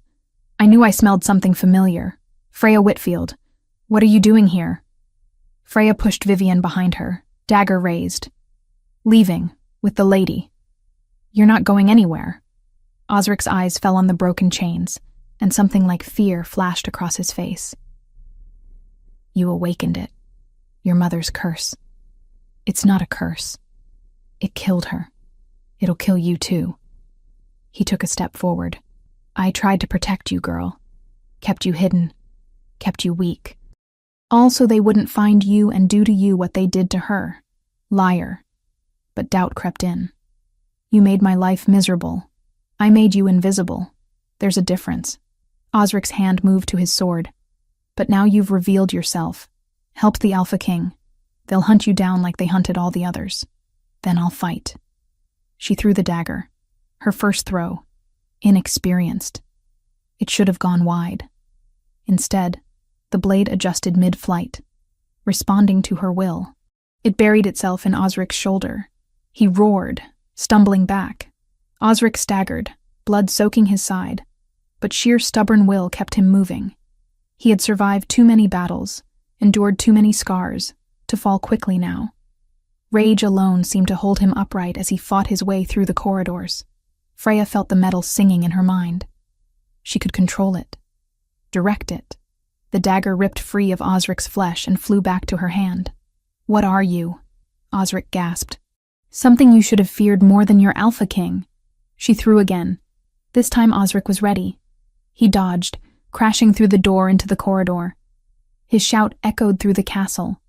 "I knew I smelled something familiar. Freya Whitfield. What are you doing here?" Freya pushed Vivian behind her, dagger raised. "Leaving, with the lady." "You're not going anywhere." Osric's eyes fell on the broken chains, and something like fear flashed across his face. "You awakened it. Your mother's curse. It's not a curse. It killed her. It'll kill you too." He took a step forward. "I tried to protect you, girl. Kept you hidden. Kept you weak. All so they wouldn't find you and do to you what they did to her. Liar." But doubt crept in. "You made my life miserable. I made you invisible. There's a difference." Osric's hand moved to his sword. "But now you've revealed yourself. Helped the Alpha King. They'll hunt you down like they hunted all the others. Then I'll fight." She threw the dagger. Her first throw. Inexperienced. It should have gone wide. Instead, the blade adjusted mid-flight, responding to her will. It buried itself in Osric's shoulder. He roared, stumbling back. Osric staggered, blood soaking his side, but sheer stubborn will kept him moving. He had survived too many battles, endured too many scars, to fall quickly now. Rage alone seemed to hold him upright as he fought his way through the corridors. Freya felt the metal singing in her mind. She could control it, direct it. The dagger ripped free of Osric's flesh and flew back to her hand. "What are you?" Osric gasped. "Something you should have feared more than your Alpha King." She threw again. This time Osric was ready. He dodged, crashing through the door into the corridor. His shout echoed through the castle.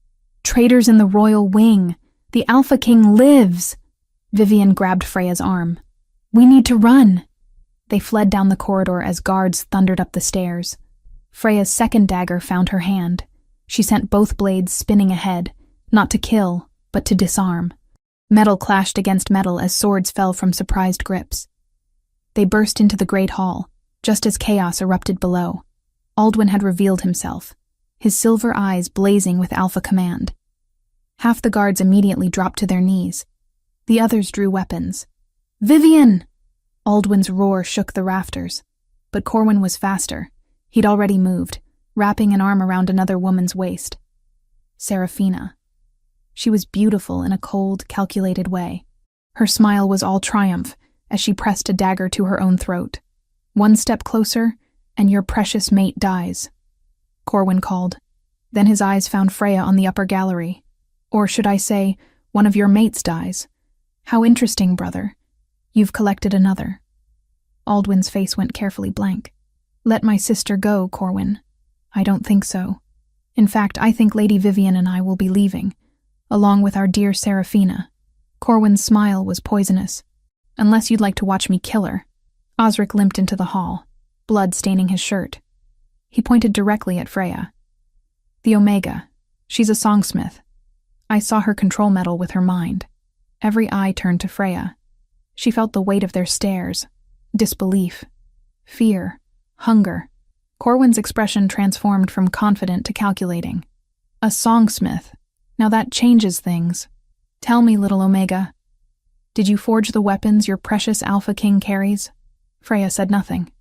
"Traitors in the royal wing! The Alpha King lives!" Vivian grabbed Freya's arm. "We need to run!" They fled down the corridor as guards thundered up the stairs. Freya's second dagger found her hand. She sent both blades spinning ahead, not to kill, but to disarm. Metal clashed against metal as swords fell from surprised grips. They burst into the great hall, just as chaos erupted below. Aldwin had revealed himself, his silver eyes blazing with alpha command. Half the guards immediately dropped to their knees. The others drew weapons. "Vivian!" Aldwin's roar shook the rafters, but Corwin was faster. He'd already moved, wrapping an arm around another woman's waist. Seraphina. She was beautiful in a cold, calculated way. Her smile was all triumph as she pressed a dagger to her own throat. "One step closer, and your precious mate dies," Corwin called. Then his eyes found Freya on the upper gallery. "Or should I say, one of your mates dies. How interesting, brother. You've collected another." Aldwin's face went carefully blank. "Let my sister go, Corwin." "I don't think so. In fact, I think Lady Vivian and I will be leaving, along with our dear Seraphina." Corwin's smile was poisonous. "Unless you'd like to watch me kill her." Osric limped into the hall, blood staining his shirt. He pointed directly at Freya. "The Omega. She's a songsmith. I saw her control meddle with her mind. Every eye turned to Freya. She felt the weight of their stares, disbelief, fear, hunger. Corwin's expression transformed from confident to calculating. A songsmith. Now that changes things. Tell me, little Omega. Did you forge the weapons your precious Alpha King carries? Freya said nothing.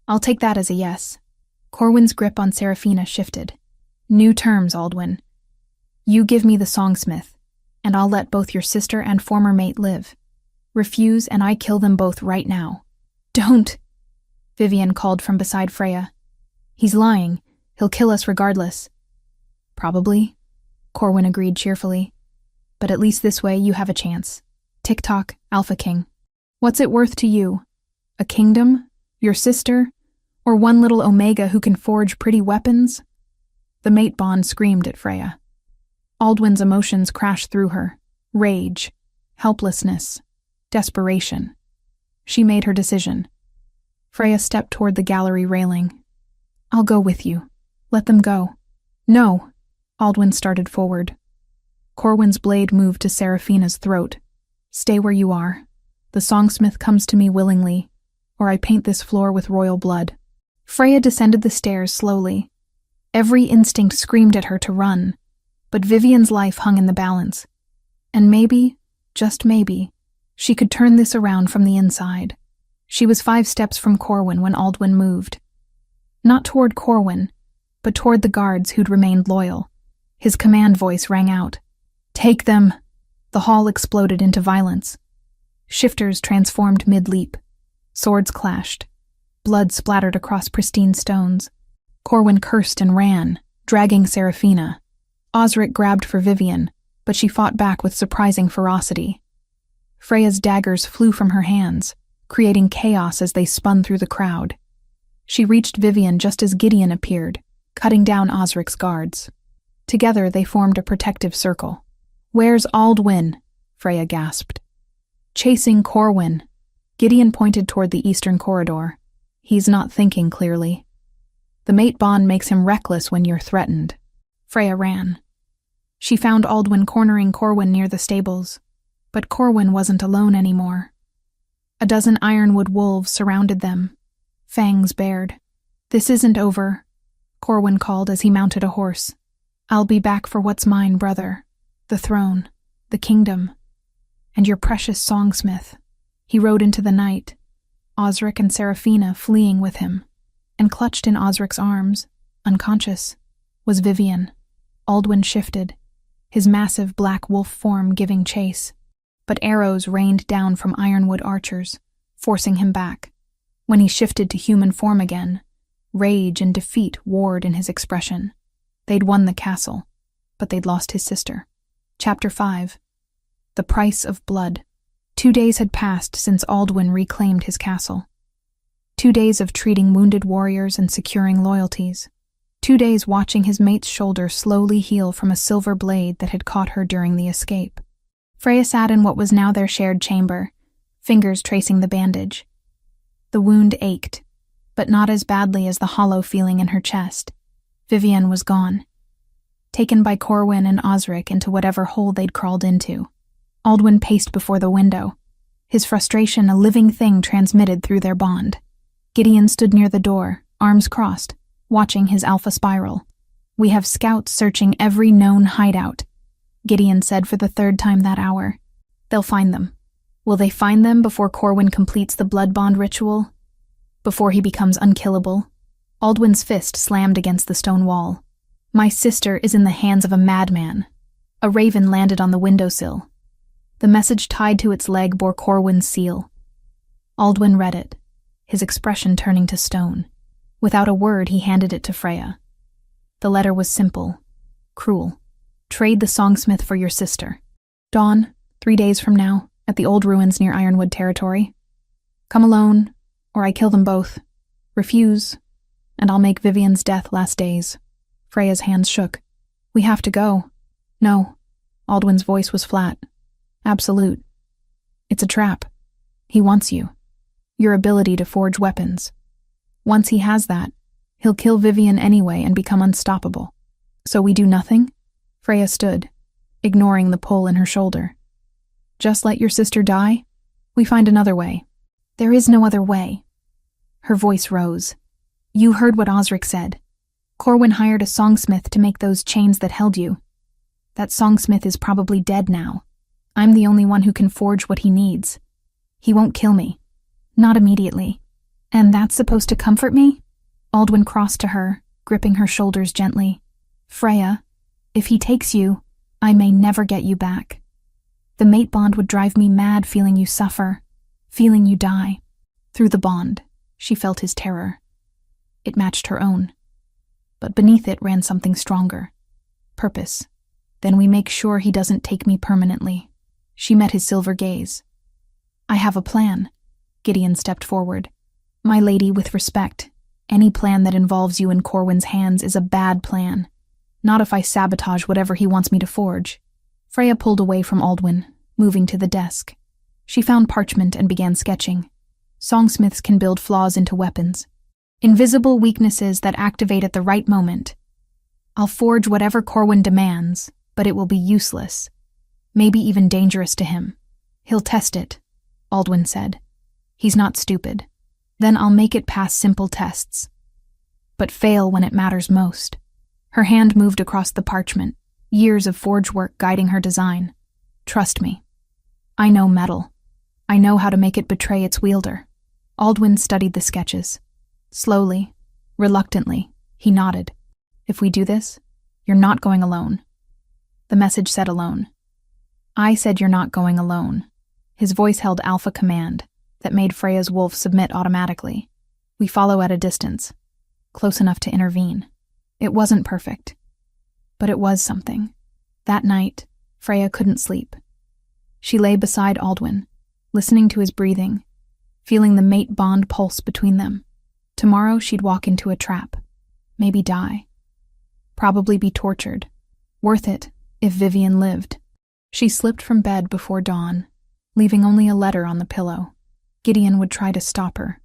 I'll take that as a yes. Corwin's grip on Seraphina shifted. New terms, Aldwin. You give me the songsmith, and I'll let both your sister and former mate live. Refuse, and I kill them both right now. Don't! Vivian called from beside Freya. He's lying. He'll kill us regardless. Probably, Corwin agreed cheerfully. But at least this way you have a chance. Tick-tock, Alpha King. What's it worth to you? A kingdom? Your sister? Or one little Omega who can forge pretty weapons? The mate bond screamed at Freya. Aldwin's emotions crashed through her. Rage, helplessness, desperation. She made her decision. Freya stepped toward the gallery railing. I'll go with you. Let them go. No. Aldwin started forward. Corwin's blade moved to Seraphina's throat. Stay where you are. The songsmith comes to me willingly, or I paint this floor with royal blood. Freya descended the stairs slowly. Every instinct screamed at her to run, but Vivian's life hung in the balance. And maybe, just maybe, she could turn this around from the inside. She was 5 steps from Corwin when Aldwin moved. Not toward Corwin, but toward the guards who'd remained loyal. His command voice rang out. Take them! The hall exploded into violence. Shifters transformed mid-leap. Swords clashed. Blood splattered across pristine stones. Corwin cursed and ran, dragging Seraphina. Osric grabbed for Vivian, but she fought back with surprising ferocity. Freya's daggers flew from her hands, creating chaos as they spun through the crowd. She reached Vivian just as Gideon appeared, cutting down Osric's guards. Together they formed a protective circle. Where's Aldwin? Freya gasped. Chasing Corwin. Gideon pointed toward the eastern corridor. He's not thinking clearly. The mate bond makes him reckless when you're threatened. Freya ran. She found Aldwin cornering Corwin near the stables, but Corwin wasn't alone anymore. A dozen ironwood wolves surrounded them, fangs bared. This isn't over, Corwin called as he mounted a horse. I'll be back for what's mine, brother. The throne, the kingdom, and your precious songsmith. He rode into the night, Osric and Seraphina fleeing with him, and clutched in Osric's arms, unconscious, was Vivian. Aldwin shifted, his massive black wolf form giving chase, but arrows rained down from ironwood archers, forcing him back. When he shifted to human form again, rage and defeat warred in his expression. They'd won the castle, but they'd lost his sister. Chapter 5. The Price of Blood. 2 days had passed since Aldwin reclaimed his castle. 2 days of treating wounded warriors and securing loyalties. 2 days watching his mate's shoulder slowly heal from a silver blade that had caught her during the escape. Freya sat in what was now their shared chamber, fingers tracing the bandage. The wound ached, but not as badly as the hollow feeling in her chest. Vivian was gone. Taken by Corwin and Osric into whatever hole they'd crawled into. Aldwin paced before the window, his frustration a living thing transmitted through their bond. Gideon stood near the door, arms crossed, watching his alpha spiral. We have scouts searching every known hideout, Gideon said for the 3rd time that hour. They'll find them. Will they find them before Corwin completes the blood bond ritual? Before he becomes unkillable? Aldwin's fist slammed against the stone wall. My sister is in the hands of a madman. A raven landed on the windowsill. The message tied to its leg bore Corwin's seal. Aldwin read it, his expression turning to stone. Without a word, he handed it to Freya. The letter was simple, cruel. Trade the songsmith for your sister. Dawn, 3 days from now, at the old ruins near Ironwood territory. Come alone, or I kill them both. Refuse, and I'll make Vivian's death last days. Freya's hands shook. We have to go. No. Aldwin's voice was flat. Absolute. It's a trap. He wants you. Your ability to forge weapons. Once he has that, he'll kill Vivian anyway and become unstoppable. So we do nothing? Freya stood. ignoring the pull in her shoulder. Just let your sister die? We find another way. There is no other way. Her voice rose. You heard what Osric said. Corwin hired a songsmith to make those chains that held you. That songsmith is probably dead now. I'm the only one who can forge what he needs. He won't kill me. Not immediately. And that's supposed to comfort me? Aldwin crossed to her, gripping her shoulders gently. Freya, if he takes you, I may never get you back. The mate bond would drive me mad feeling you suffer, feeling you die. Through the bond, she felt his terror. It matched her own. But beneath it ran something stronger. Purpose. Then we make sure he doesn't take me permanently. She met his silver gaze. I have a plan. Gideon stepped forward. My lady, with respect, any plan that involves you in Corwin's hands is a bad plan. Not if I sabotage whatever he wants me to forge. Freya pulled away from Aldwin, moving to the desk. She found parchment and began sketching. Songsmiths can build flaws into weapons. Invisible weaknesses that activate at the right moment. I'll forge whatever Corwin demands, but it will be useless. Maybe even dangerous to him. He'll test it, Aldwin said. He's not stupid. Then I'll make it pass simple tests. But fail when it matters most. Her hand moved across the parchment, years of forge work guiding her design. Trust me. I know metal. I know how to make it betray its wielder. Aldwin studied the sketches. Slowly, reluctantly, he nodded. If we do this, you're not going alone. The message said alone. I said you're not going alone. His voice held alpha command that made Freya's wolf submit automatically. We follow at a distance, close enough to intervene. It wasn't perfect, but it was something. That night, Freya couldn't sleep. She lay beside Aldwin, listening to his breathing, feeling the mate bond pulse between them. Tomorrow she'd walk into a trap, maybe die. Probably be tortured. Worth it, if Vivian lived. She slipped from bed before dawn, leaving only a letter on the pillow. Gideon would try to stop her.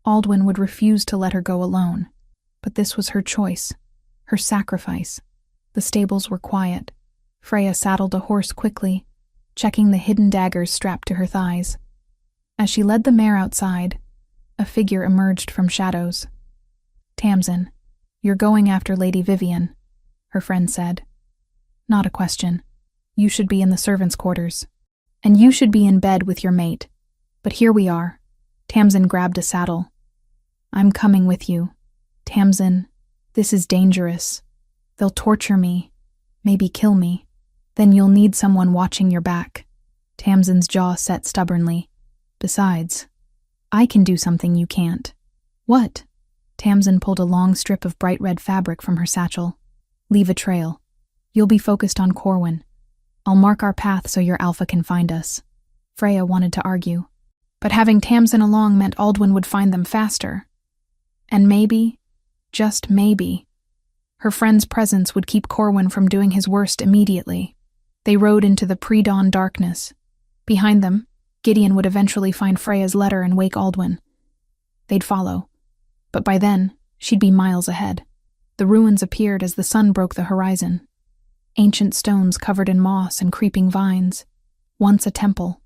Aldwin would refuse to let her go alone. But this was her choice, her sacrifice. The stables were quiet. Freya saddled a horse quickly, checking the hidden daggers strapped to her thighs. As she led the mare outside, a figure emerged from shadows. Tamsin, you're going after Lady Vivian, her friend said. Not a question. You should be in the servants' quarters. And you should be in bed with your mate. But here we are. Tamsin grabbed a saddle. I'm coming with you. Tamsin, this is dangerous. They'll torture me, maybe kill me. Then you'll need someone watching your back. Tamsin's jaw set stubbornly. Besides, I can do something you can't. What? Tamsin pulled a long strip of bright red fabric from her satchel. Leave a trail. You'll be focused on Corwin. I'll mark our path so your alpha can find us. Freya wanted to argue, but having Tamsin along meant Aldwin would find them faster. And maybe, just maybe, her friend's presence would keep Corwin from doing his worst immediately. They rode into the pre-dawn darkness. Behind them, Gideon would eventually find Freya's letter and wake Aldwin. They'd follow, but by then, she'd be miles ahead. The ruins appeared as the sun broke the horizon. Ancient stones covered in moss and creeping vines. Once a temple.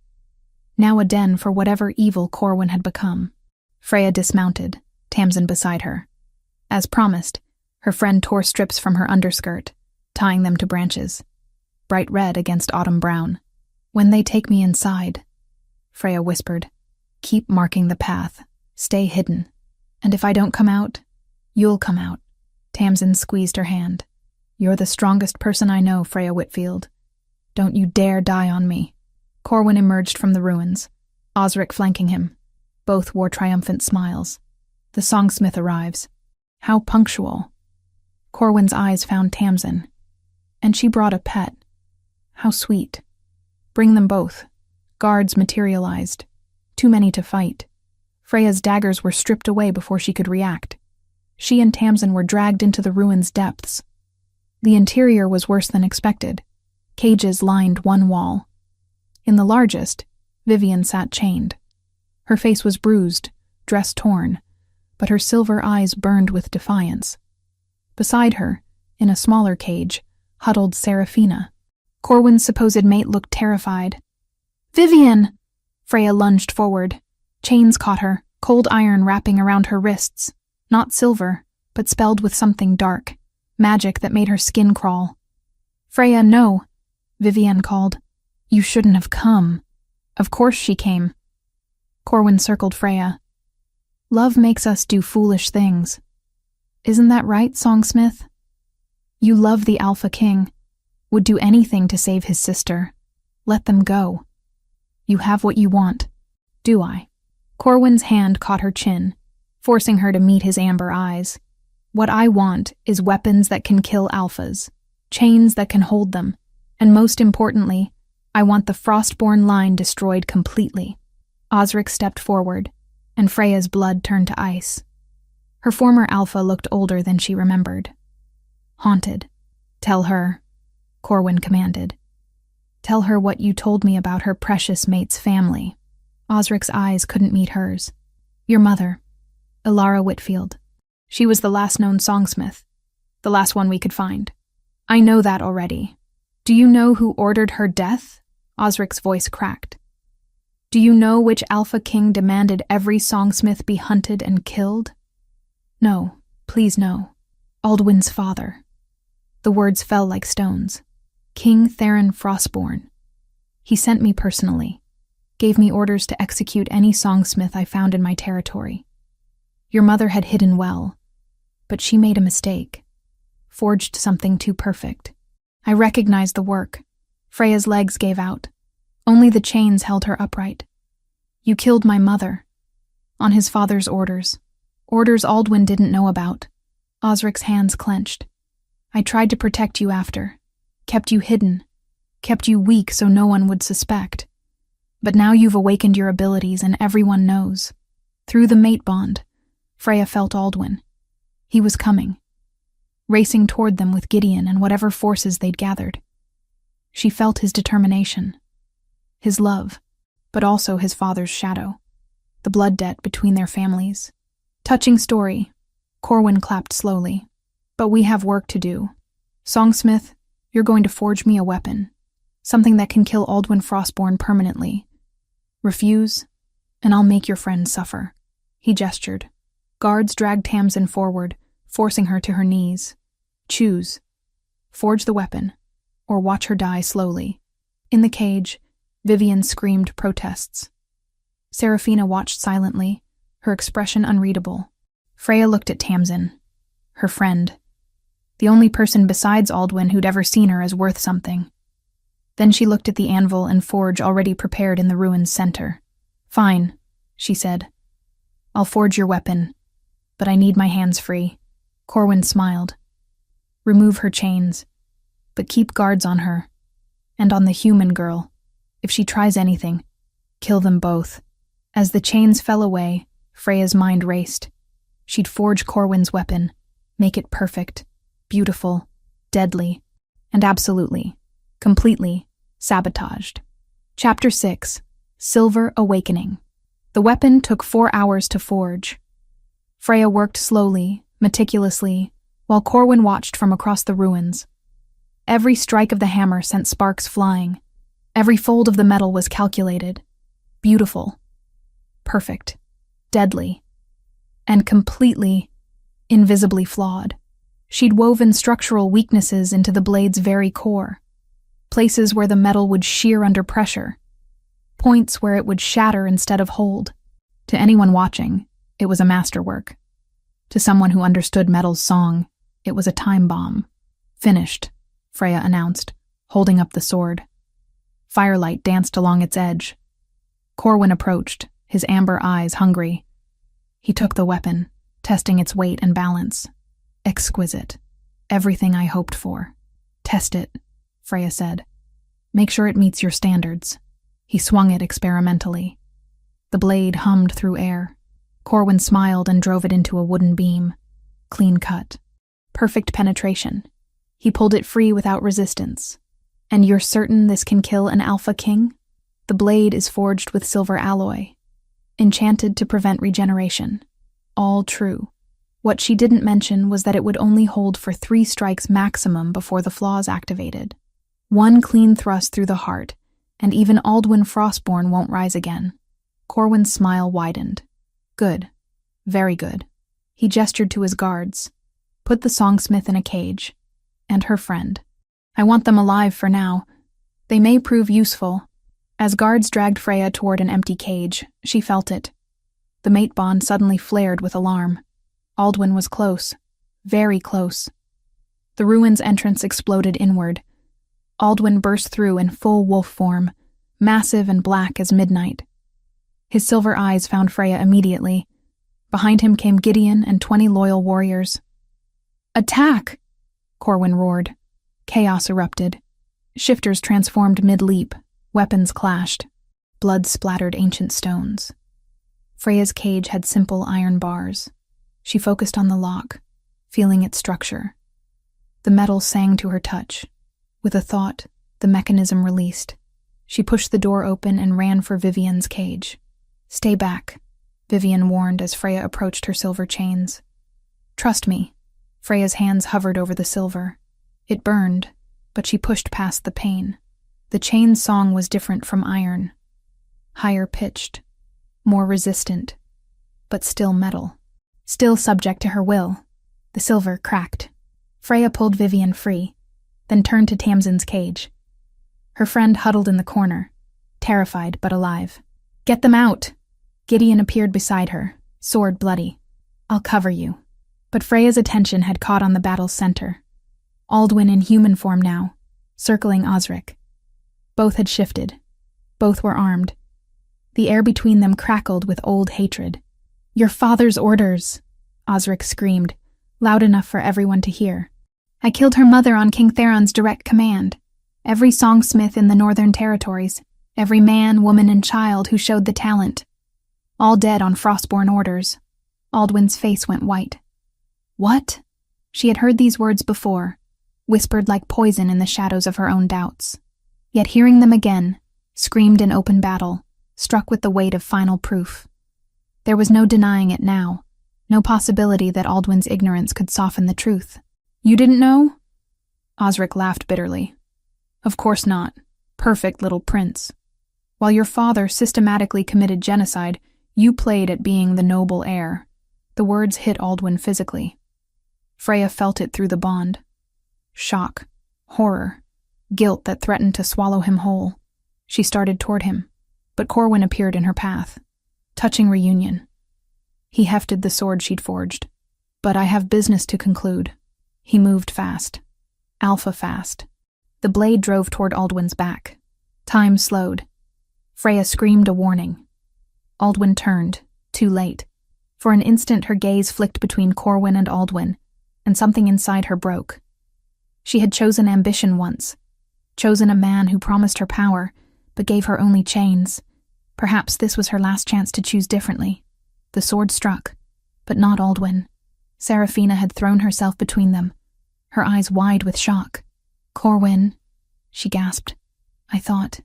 Now a den for whatever evil Corwin had become. Freya dismounted, Tamsin beside her. As promised, her friend tore strips from her underskirt, tying them to branches. Bright red against autumn brown. When they take me inside, Freya whispered, keep marking the path. Stay hidden. And if I don't come out, you'll come out. Tamsin squeezed her hand. You're the strongest person I know, Freya Whitfield. Don't you dare die on me. Corwin emerged from the ruins, Osric flanking him. Both wore triumphant smiles. The songsmith arrives. How punctual. Corwin's eyes found Tamsin. And she brought a pet. How sweet. Bring them both. Guards materialized. Too many to fight. Freya's daggers were stripped away before she could react. She and Tamsin were dragged into the ruins' depths. The interior was worse than expected. Cages lined one wall. In the largest, Vivian sat chained. Her face was bruised, dress torn, but her silver eyes burned with defiance. Beside her, in a smaller cage, huddled Seraphina. Corwin's supposed mate looked terrified. "Vivian!" Freya lunged forward. Chains caught her, cold iron wrapping around her wrists. Not silver, but spelled with something dark, magic that made her skin crawl. "Freya, no," Vivian called. "You shouldn't have come." Of course she came. Corwin circled Freya. "Love makes us do foolish things. Isn't that right, Songsmith? You love the Alpha King, would do anything to save his sister. Let them go. You have what you want. Do I?" Corwin's hand caught her chin, forcing her to meet his amber eyes. "What I want is weapons that can kill alphas, chains that can hold them, and most importantly, I want the Frostborn line destroyed completely." Osric stepped forward, and Freya's blood turned to ice. Her former alpha looked older than she remembered. "Haunted. Tell her," Corwin commanded. "Tell her what you told me about her precious mate's family." Osric's eyes couldn't meet hers. "Your mother, Ilara Whitfield. She was the last known songsmith, the last one we could find. I know that already. Do you know who ordered her death?" Osric's voice cracked. "Do you know which Alpha King demanded every songsmith be hunted and killed?" "No, please no. Aldwyn's father." The words fell like stones. "King Theron Frostborn. He sent me personally, gave me orders to execute any songsmith I found in my territory. Your mother had hidden well, but she made a mistake, forged something too perfect. I recognized the work. Freya's legs gave out. Only the chains held her upright. You killed my mother. On his father's orders. Orders Aldwyn didn't know about." Osric's hands clenched. "I tried to protect you after. Kept you hidden. Kept you weak so no one would suspect. But now you've awakened your abilities and everyone knows. Through the mate bond, Freya felt Aldwyn. He was coming. Racing toward them with Gideon and whatever forces they'd gathered. She felt his determination. His love, but also his father's shadow. The blood debt between their families. Touching story." Corwin clapped slowly. "But we have work to do. Songsmith, you're going to forge me a weapon. Something that can kill Aldwyn Frostborn permanently. Refuse, and I'll make your friend suffer." He gestured. Guards dragged Tamsin forward, forcing her to her knees. "Choose. Forge the weapon, or watch her die slowly." In the cage, Vivian screamed protests. Seraphina watched silently, her expression unreadable. Freya looked at Tamsin, her friend, the only person besides Aldwyn who'd ever seen her as worth something. Then she looked at the anvil and forge already prepared in the ruin's center. "Fine," she said. "I'll forge your weapon, but I need my hands free." Corwin smiled. "Remove her chains, but keep guards on her, and on the human girl. If she tries anything, kill them both." As the chains fell away, Freya's mind raced. She'd forge Corwin's weapon, make it perfect, beautiful, deadly, and absolutely, completely sabotaged. Chapter 6. Silver Awakening. The weapon took 4 hours to forge. Freya worked slowly, meticulously, while Corwin watched from across the ruins. Every strike of the hammer sent sparks flying. Every fold of the metal was calculated. Beautiful. Perfect. Deadly. And completely, invisibly flawed. She'd woven structural weaknesses into the blade's very core. Places where the metal would shear under pressure. Points where it would shatter instead of hold. To anyone watching, it was a masterwork. To someone who understood metal's song, it was a time bomb. "Finished," Freya announced, holding up the sword. Firelight danced along its edge. Corwin approached, his amber eyes hungry. He took the weapon, testing its weight and balance. "Exquisite. Everything I hoped for." "Test it," Freya said. "Make sure it meets your standards." He swung it experimentally. The blade hummed through air. Corwin smiled and drove it into a wooden beam. Clean cut. Perfect penetration. He pulled it free without resistance. "And you're certain this can kill an Alpha King?" The blade is forged with silver alloy, enchanted to prevent regeneration. All true. What she didn't mention was that it would only hold for 3 strikes maximum before the flaws activated. One clean thrust through the heart, and even Aldwyn Frostborn won't rise again. Corwin's smile widened. Good. Very good. He gestured to his guards. Put the songsmith in a cage. And her friend. I want them alive for now. They may prove useful. As guards dragged Freya toward an empty cage, she felt it. The mate bond suddenly flared with alarm. Aldwyn was close. Very close. The ruin's entrance exploded inward. Aldwyn burst through in full wolf form, massive and black as midnight. His silver eyes found Freya immediately. Behind him came Gideon and 20 loyal warriors. Attack! Corwin roared. Chaos erupted. Shifters transformed mid-leap. Weapons clashed. Blood splattered ancient stones. Freya's cage had simple iron bars. She focused on the lock, feeling its structure. The metal sang to her touch. With a thought, the mechanism released. She pushed the door open and ran for Vivian's cage. Stay back, Vivian warned as Freya approached her silver chains. Trust me. Freya's hands hovered over the silver. It burned, but she pushed past the pain. The chain's song was different from iron. Higher pitched, more resistant, but still metal. Still subject to her will. The silver cracked. Freya pulled Vivian free, then turned to Tamsin's cage. Her friend huddled in the corner, terrified but alive. Get them out! Gideon appeared beside her, sword bloody. I'll cover you. But Freya's attention had caught on the battle's center. Aldwyn in human form now, circling Osric. Both had shifted. Both were armed. The air between them crackled with old hatred. Your father's orders, Osric screamed, loud enough for everyone to hear. I killed her mother on King Theron's direct command. Every songsmith in the Northern Territories, every man, woman, and child who showed the talent. All dead on Frostborn orders. Aldwyn's face went white. What? She had heard these words before, whispered like poison in the shadows of her own doubts. Yet hearing them again, screamed in open battle, struck with the weight of final proof. There was no denying it now, no possibility that Aldwyn's ignorance could soften the truth. You didn't know? Osric laughed bitterly. Of course not. Perfect little prince. While your father systematically committed genocide, you played at being the noble heir. The words hit Aldwyn physically. Freya felt it through the bond. Shock, horror, guilt that threatened to swallow him whole. She started toward him, but Corwin appeared in her path. Touching reunion. He hefted the sword she'd forged. But I have business to conclude. He moved fast. Alpha fast. The blade drove toward Aldwyn's back. Time slowed. Freya screamed a warning. Aldwyn turned, too late. For an instant her gaze flicked between Corwin and Aldwyn, and something inside her broke. She had chosen ambition once. Chosen a man who promised her power, but gave her only chains. Perhaps this was her last chance to choose differently. The sword struck, but not Aldwyn. Seraphina had thrown herself between them, her eyes wide with shock. Corwin, she gasped. I thought.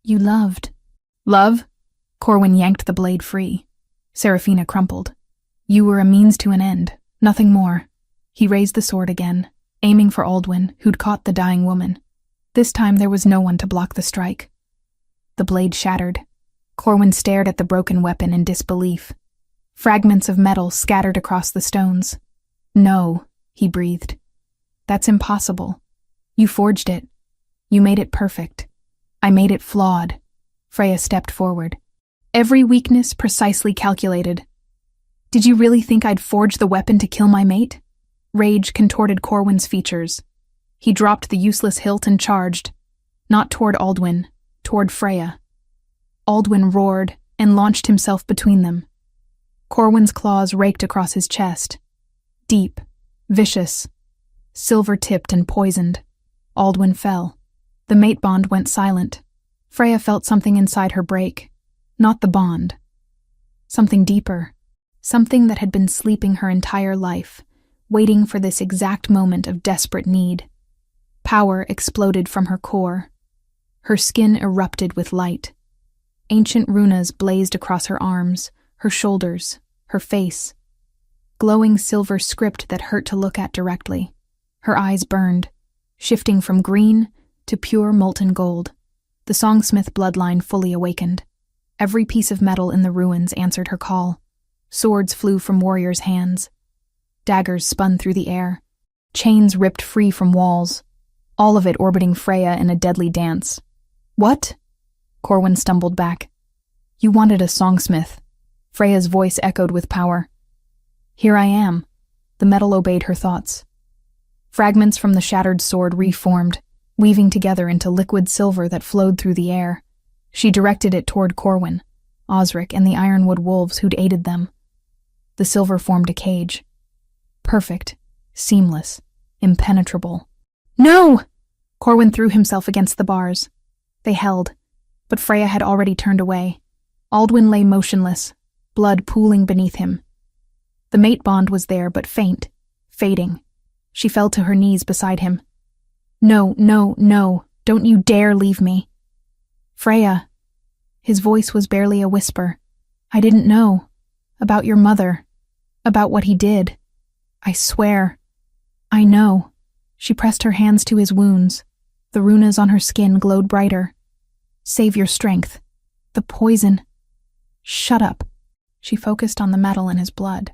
You loved. Love? Corwin yanked the blade free. Seraphina crumpled. You were a means to an end, nothing more. He raised the sword again, aiming for Aldwyn, who'd caught the dying woman. This time there was no one to block the strike. The blade shattered. Corwin stared at the broken weapon in disbelief. Fragments of metal scattered across the stones. No, he breathed. That's impossible. You forged it. You made it perfect. I made it flawed. Freya stepped forward. Every weakness precisely calculated. Did you really think I'd forge the weapon to kill my mate? Rage contorted Corwin's features. He dropped the useless hilt and charged. Not toward Aldwyn, toward Freya. Aldwyn roared and launched himself between them. Corwin's claws raked across his chest. Deep, vicious, silver-tipped and poisoned. Aldwyn fell. The mate bond went silent. Freya felt something inside her break. Not the bond. Something deeper. Something that had been sleeping her entire life, waiting for this exact moment of desperate need. Power exploded from her core. Her skin erupted with light. Ancient runas blazed across her arms, her shoulders, her face. Glowing silver script that hurt to look at directly. Her eyes burned, shifting from green to pure molten gold. The songsmith bloodline fully awakened. Every piece of metal in the ruins answered her call. Swords flew from warriors' hands. Daggers spun through the air. Chains ripped free from walls, all of it orbiting Freya in a deadly dance. "What?" Corwin stumbled back. "You wanted a songsmith." Freya's voice echoed with power. "Here I am." The metal obeyed her thoughts. Fragments from the shattered sword reformed, weaving together into liquid silver that flowed through the air. She directed it toward Corwin, Osric, and the ironwood wolves who'd aided them. The silver formed a cage. Perfect, seamless, impenetrable. "No!" Corwin threw himself against the bars. They held, but Freya had already turned away. Aldwin lay motionless, blood pooling beneath him. The mate bond was there, but faint, fading. She fell to her knees beside him. "No, no, no, don't you dare leave me." "Freya." His voice was barely a whisper. "I didn't know. About your mother. About what he did. I swear. I know." She pressed her hands to his wounds. The runas on her skin glowed brighter. "Save your strength. The poison." "Shut up." She focused on the metal in his blood,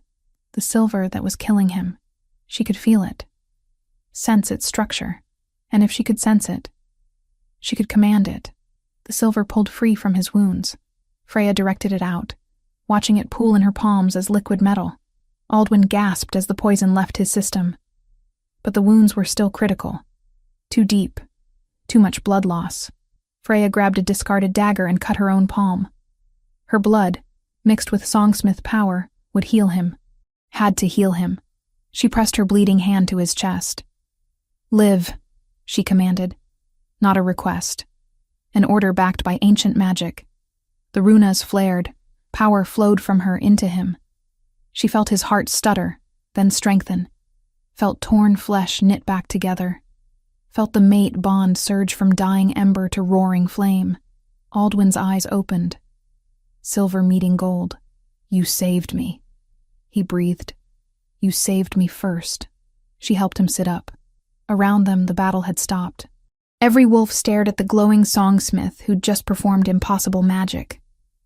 the silver that was killing him. She could feel it, sense its structure, and if she could sense it, she could command it. The silver pulled free from his wounds. Freya directed it out, watching it pool in her palms as liquid metal. Aldwin gasped as the poison left his system. But the wounds were still critical. Too deep. Too much blood loss. Freya grabbed a discarded dagger and cut her own palm. Her blood, mixed with songsmith power, would heal him. Had to heal him. She pressed her bleeding hand to his chest. "Live," she commanded. Not a request. An order backed by ancient magic. The runas flared. Power flowed from her into him. She felt his heart stutter, then strengthen. Felt torn flesh knit back together. Felt the mate bond surge from dying ember to roaring flame. Aldwin's eyes opened. Silver meeting gold. "You saved me," he breathed. "You saved me first." She helped him sit up. Around them, the battle had stopped. Every wolf stared at the glowing songsmith who'd just performed impossible magic.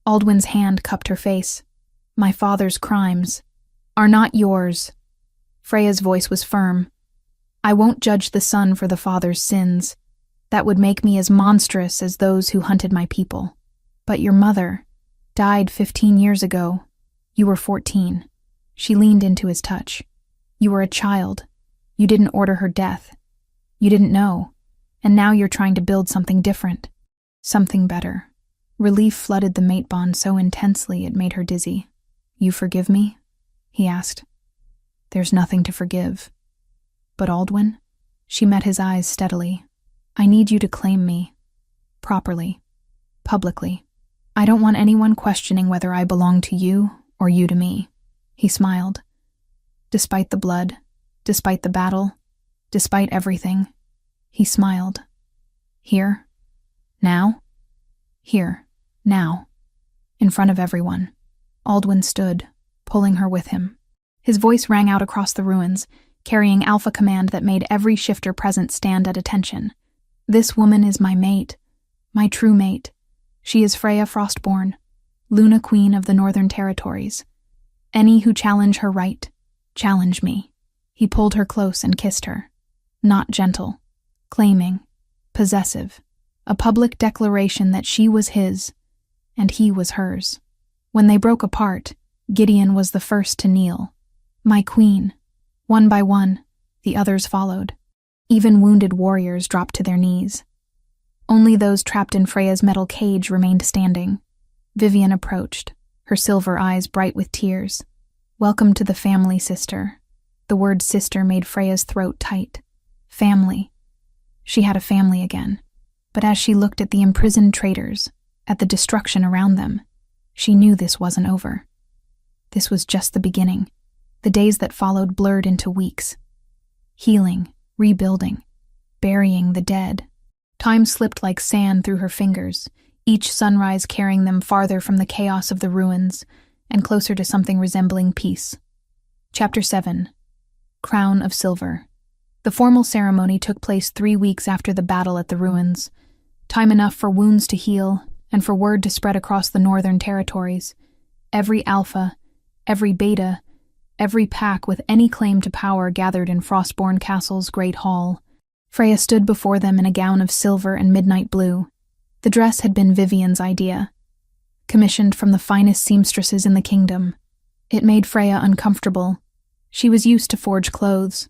Aldwin's hand cupped her face. "My father's crimes are not yours." Freya's voice was firm. "I won't judge the son for the father's sins. That would make me as monstrous as those who hunted my people. But your mother died 15 years ago. You were 14. She leaned into his touch. "You were a child. You didn't order her death. You didn't know. And now you're trying to build something different. Something better." Relief flooded the mate bond so intensely it made her dizzy. "You forgive me?" he asked. "There's nothing to forgive." "But Aldwin?" She met his eyes steadily. "I need you to claim me. Properly. Publicly. I don't want anyone questioning whether I belong to you or you to me." He smiled. Despite the blood, despite the battle, despite everything, he smiled. "Here? Now?" "Here. Now." In front of everyone. Aldwin stood, pulling her with him. His voice rang out across the ruins, carrying alpha command that made every shifter present stand at attention. "This woman is my mate, my true mate. She is Freya Frostborn, Luna Queen of the Northern Territories. Any who challenge her right, challenge me." He pulled her close and kissed her. Not gentle, claiming, possessive, a public declaration that she was his, and he was hers. When they broke apart, Gideon was the first to kneel. "My queen." One by one, the others followed. Even wounded warriors dropped to their knees. Only those trapped in Freya's metal cage remained standing. Vivian approached, her silver eyes bright with tears. "Welcome to the family, sister." The word sister made Freya's throat tight. Family. She had a family again. But as she looked at the imprisoned traitors, at the destruction around them, she knew this wasn't over. This was just the beginning. The days that followed blurred into weeks. Healing, rebuilding, burying the dead. Time slipped like sand through her fingers, each sunrise carrying them farther from the chaos of the ruins and closer to something resembling peace. Chapter 7. Crown of Silver. The formal ceremony took place 3 weeks after the battle at the ruins, time enough for wounds to heal and for word to spread across the northern territories. Every alpha, every beta, every pack with any claim to power gathered in Frostborn Castle's great hall. Freya stood before them in a gown of silver and midnight blue. The dress had been Vivian's idea, commissioned from the finest seamstresses in the kingdom. It made Freya uncomfortable. She was used to forged clothes,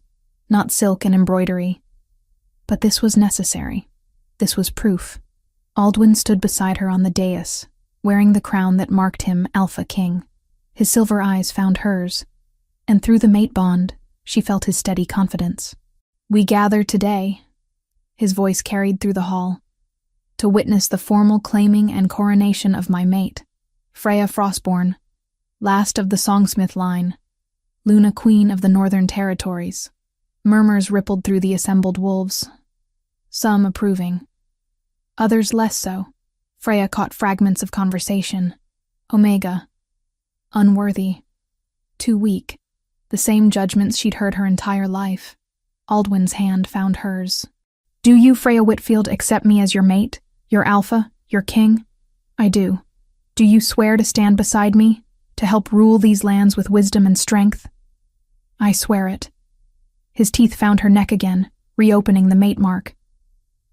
not silk and embroidery. But this was necessary. This was proof. Aldwin stood beside her on the dais, wearing the crown that marked him Alpha King. His silver eyes found hers, and through the mate bond, she felt his steady confidence. "We gather today," his voice carried through the hall, "to witness the formal claiming and coronation of my mate, Freya Frostborn, last of the Songsmith line, Luna Queen of the Northern Territories." Murmurs rippled through the assembled wolves, some approving, others less so. Freya caught fragments of conversation. Omega. Unworthy. Too weak. The same judgments she'd heard her entire life. Aldwin's hand found hers. "Do you, Freya Whitfield, accept me as your mate, your alpha, your king?" "I do." "Do you swear to stand beside me, to help rule these lands with wisdom and strength?" "I swear it." His teeth found her neck again, reopening the mate mark,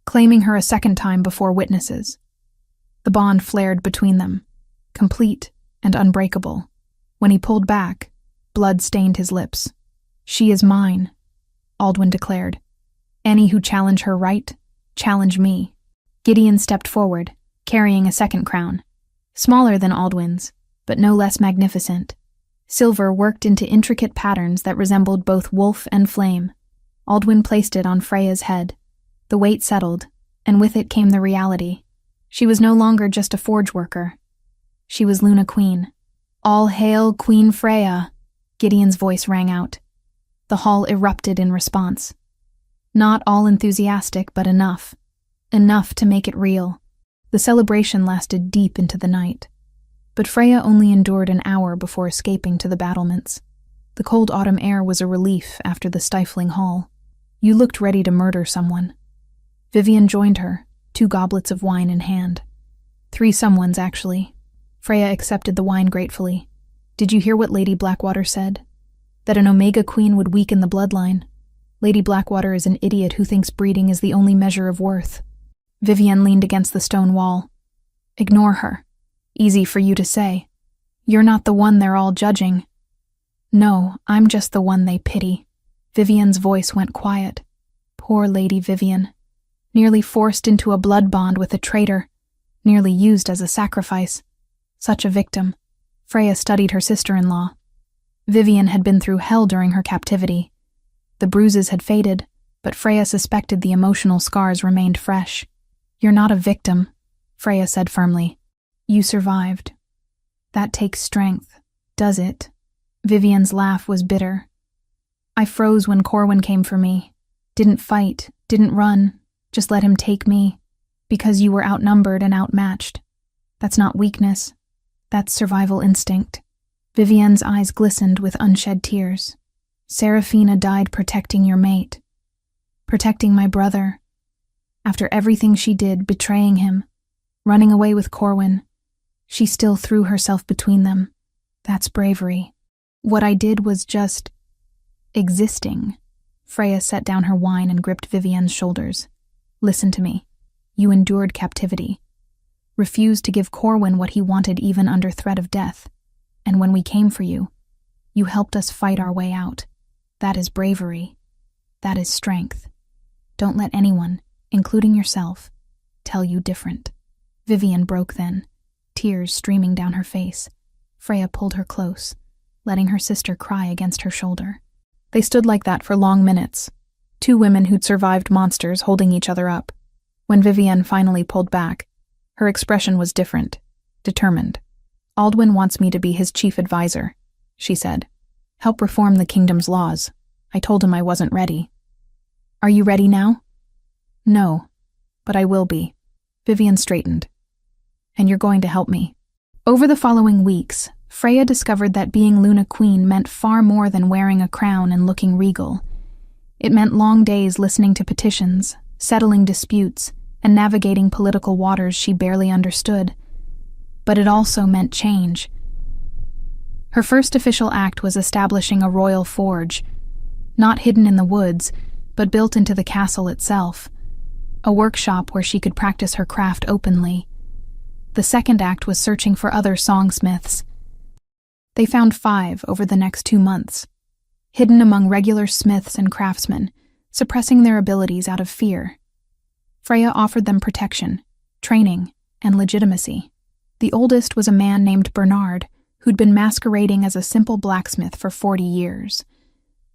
claiming her a second time before witnesses. The bond flared between them, complete and unbreakable. When he pulled back, blood stained his lips. "She is mine," Aldwin declared. "Any who challenge her right, challenge me." Gideon stepped forward, carrying a second crown, smaller than Aldwin's, but no less magnificent. Silver worked into intricate patterns that resembled both wolf and flame. Aldwin placed it on Freya's head. The weight settled, and with it came the reality. She was no longer just a forge worker. She was Luna Queen. "All hail Queen Freya," Gideon's voice rang out. The hall erupted in response. Not all enthusiastic, but enough. Enough to make it real. The celebration lasted deep into the night. But Freya only endured an hour before escaping to the battlements. The cold autumn air was a relief after the stifling hall. "You looked ready to murder someone." Vivian joined her, 2 goblets of wine in hand. 3 someones, actually. Freya accepted the wine gratefully. "Did you hear what Lady Blackwater said? That an Omega Queen would weaken the bloodline. Lady Blackwater is an idiot who thinks breeding is the only measure of worth." Vivian leaned against the stone wall. "Ignore her. Easy for you to say. You're not the one they're all judging." "No, I'm just the one they pity." Vivian's voice went quiet. "Poor Lady Vivian. Nearly forced into a blood bond with a traitor. Nearly used as a sacrifice. Such a victim." Freya studied her sister-in-law. Vivian had been through hell during her captivity. The bruises had faded, but Freya suspected the emotional scars remained fresh. "You're not a victim," Freya said firmly. "You survived. That takes strength, does it?" Vivian's laugh was bitter. "I froze when Corwin came for me. Didn't fight, didn't run, just let him take me. Because you were outnumbered and outmatched. That's not weakness. That's survival instinct." Vivian's eyes glistened with unshed tears. "Seraphina died protecting your mate. Protecting my brother. After everything she did, betraying him, running away with Corwin, she still threw herself between them. That's bravery. What I did was just existing." Freya set down her wine and gripped Vivian's shoulders. "Listen to me. You endured captivity. Refused to give Corwin what he wanted even under threat of death. And when we came for you, you helped us fight our way out. That is bravery. That is strength. Don't let anyone, including yourself, tell you different." Vivian broke then, tears streaming down her face. Freya pulled her close, letting her sister cry against her shoulder. They stood like that for long minutes, 2 women who'd survived monsters holding each other up. When Vivian finally pulled back, her expression was different, determined. "Aldwin wants me to be his chief advisor," she said. "Help reform the kingdom's laws. I told him I wasn't ready." "Are you ready now?" "No, but I will be." Vivian straightened. "And you're going to help me." Over the following weeks, Freya discovered that being Luna Queen meant far more than wearing a crown and looking regal. It meant long days listening to petitions, settling disputes, and navigating political waters she barely understood. But it also meant change. Her first official act was establishing a royal forge, not hidden in the woods, but built into the castle itself, a workshop where she could practice her craft openly. The second act was searching for other songsmiths. They found 5 over the next 2 months, hidden among regular smiths and craftsmen, suppressing their abilities out of fear. Freya offered them protection, training, and legitimacy. The oldest was a man named Bernard, who'd been masquerading as a simple blacksmith for 40 years.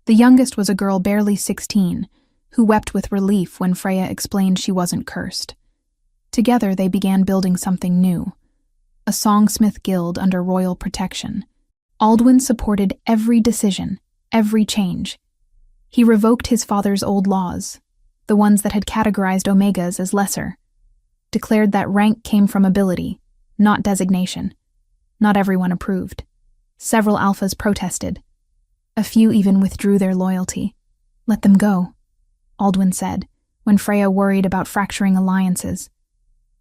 The youngest was a girl barely 16, who wept with relief when Freya explained she wasn't cursed. Together they began building something new, a songsmith guild under royal protection. Aldwin supported every decision, every change. He revoked his father's old laws, the ones that had categorized Omegas as lesser, declared that rank came from ability, not designation. Not everyone approved. Several alphas protested. A few even withdrew their loyalty. "Let them go," Aldwin said, when Freya worried about fracturing alliances.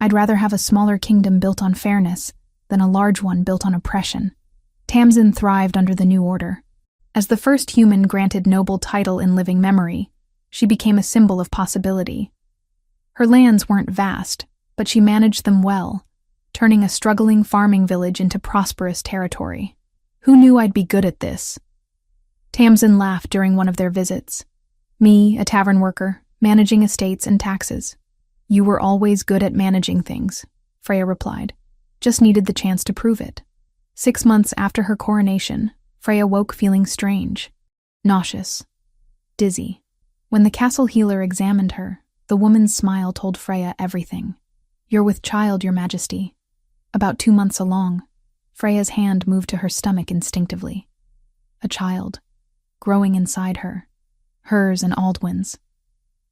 "I'd rather have a smaller kingdom built on fairness than a large one built on oppression." Tamsin thrived under the new order. As the first human granted noble title in living memory, she became a symbol of possibility. Her lands weren't vast, but she managed them well, turning a struggling farming village into prosperous territory. "Who knew I'd be good at this?" Tamsin laughed during one of their visits. "Me, a tavern worker, managing estates and taxes." "You were always good at managing things," Freya replied. "Just needed the chance to prove it." 6 months after her coronation, Freya woke feeling strange, nauseous, dizzy. When the castle healer examined her, the woman's smile told Freya everything. "You're with child, Your Majesty." About 2 months along, Freya's hand moved to her stomach instinctively. A child, growing inside her, hers and Aldwin's.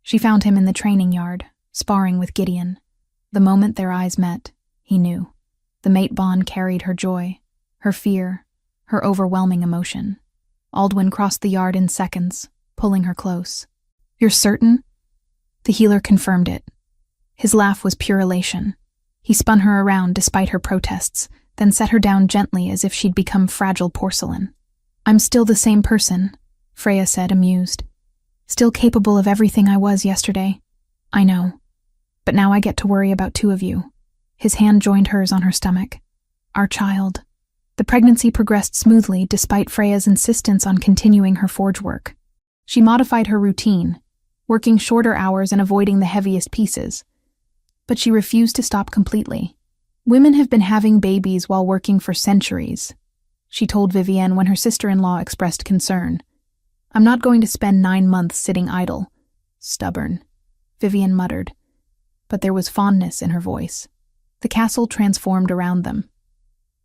She found him in the training yard, sparring with Gideon. The moment their eyes met, he knew. The mate bond carried her joy, her fear, her overwhelming emotion. Aldwin crossed the yard in seconds, pulling her close. "You're certain?" The healer confirmed it. His laugh was pure elation. He spun her around despite her protests, then set her down gently as if she'd become fragile porcelain. "I'm still the same person," Freya said, amused. "Still capable of everything I was yesterday." "I know. But now I get to worry about 2 of you." His hand joined hers on her stomach. "Our child." The pregnancy progressed smoothly despite Freya's insistence on continuing her forge work. She modified her routine, working shorter hours and avoiding the heaviest pieces. But she refused to stop completely. "Women have been having babies while working for centuries," she told Vivienne when her sister-in-law expressed concern. "I'm not going to spend 9 months sitting idle." "Stubborn," Vivienne muttered, but there was fondness in her voice. The castle transformed around them.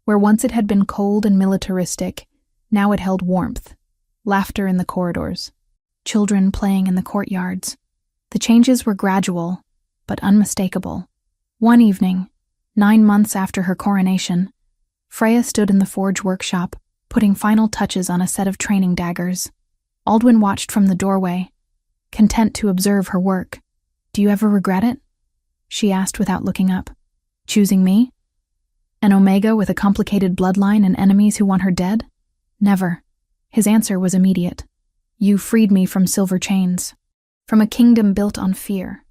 Where once it had been cold and militaristic, now it held warmth, laughter in the corridors, children playing in the courtyards. The changes were gradual, but unmistakable. One evening, 9 months after her coronation, Freya stood in the forge workshop, putting final touches on a set of training daggers. Aldwin watched from the doorway, content to observe her work. "Do you ever regret it?" she asked without looking up. "Choosing me? An Omega with a complicated bloodline and enemies who want her dead? Never." His answer was immediate. "You freed me from silver chains, from a kingdom built on fear,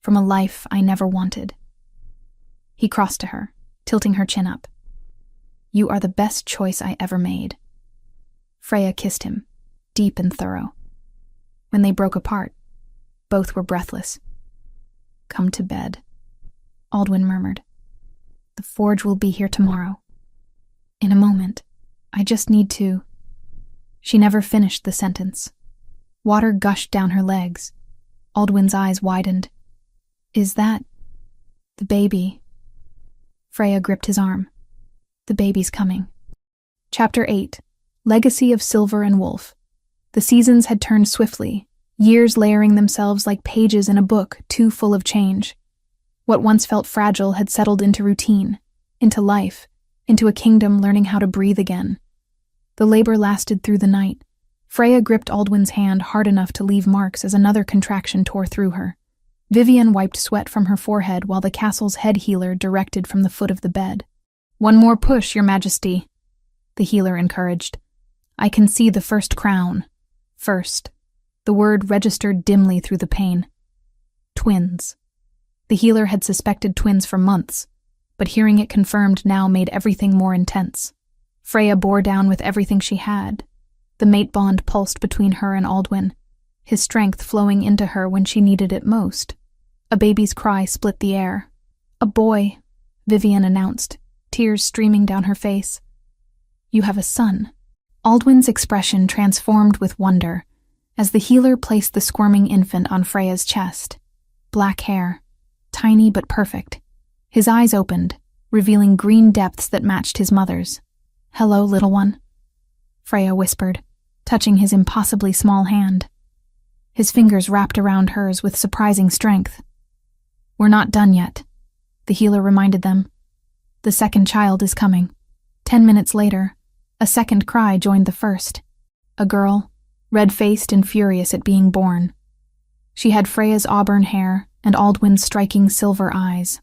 from a life I never wanted." He crossed to her, tilting her chin up. "You are the best choice I ever made." Freya kissed him, deep and thorough. When they broke apart, both were breathless. "Come to bed," Aldwin murmured. "The forge will be here tomorrow." "In a moment. I just need to—" She never finished the sentence. Water gushed down her legs. Aldwin's eyes widened. "Is that the baby?" Freya gripped his arm. "The baby's coming." Chapter 8. Legacy of Silver and Wolf. The seasons had turned swiftly, years layering themselves like pages in a book too full of change. What once felt fragile had settled into routine, into life, into a kingdom learning how to breathe again. The labor lasted through the night, Freya gripped Aldwyn's hand hard enough to leave marks as another contraction tore through her. Vivian wiped sweat from her forehead while the castle's head healer directed from the foot of the bed. "One more push, Your Majesty," the healer encouraged. "I can see the first crown." First. The word registered dimly through the pain. Twins. The healer had suspected twins for months, but hearing it confirmed now made everything more intense. Freya bore down with everything she had. The mate bond pulsed between her and Aldwyn, his strength flowing into her when she needed it most. A baby's cry split the air. "A boy," Vivian announced, tears streaming down her face. "You have a son." Aldwyn's expression transformed with wonder as the healer placed the squirming infant on Freya's chest. Black hair, tiny but perfect. His eyes opened, revealing green depths that matched his mother's. "Hello, little one," Freya whispered, touching his impossibly small hand. His fingers wrapped around hers with surprising strength. "We're not done yet," the healer reminded them. "The second child is coming." 10 minutes later, a second cry joined the first. A girl, red-faced and furious at being born. She had Freya's auburn hair and Aldwyn's striking silver eyes.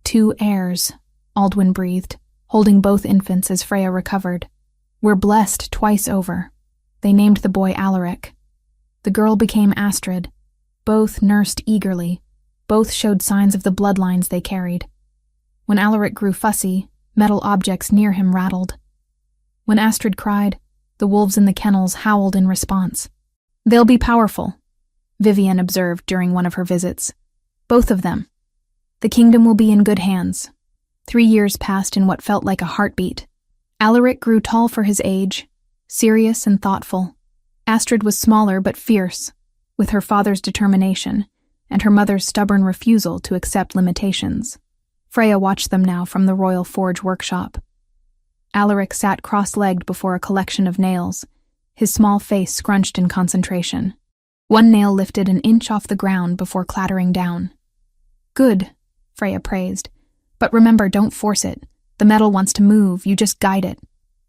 2 heirs, Aldwyn breathed, holding both infants as Freya recovered. "We're blessed twice over." They named the boy Alaric. The girl became Astrid. Both nursed eagerly. Both showed signs of the bloodlines they carried. When Alaric grew fussy, metal objects near him rattled. When Astrid cried, the wolves in the kennels howled in response. "They'll be powerful," Vivian observed during one of her visits. "Both of them. The kingdom will be in good hands." 3 years passed in what felt like a heartbeat. Alaric grew tall for his age, serious and thoughtful. Astrid was smaller but fierce, with her father's determination and her mother's stubborn refusal to accept limitations. Freya watched them now from the Royal Forge workshop. Alaric sat cross-legged before a collection of nails, his small face scrunched in concentration. One nail lifted an inch off the ground before clattering down. "Good," Freya praised. "But remember, don't force it. The metal wants to move, you just guide it."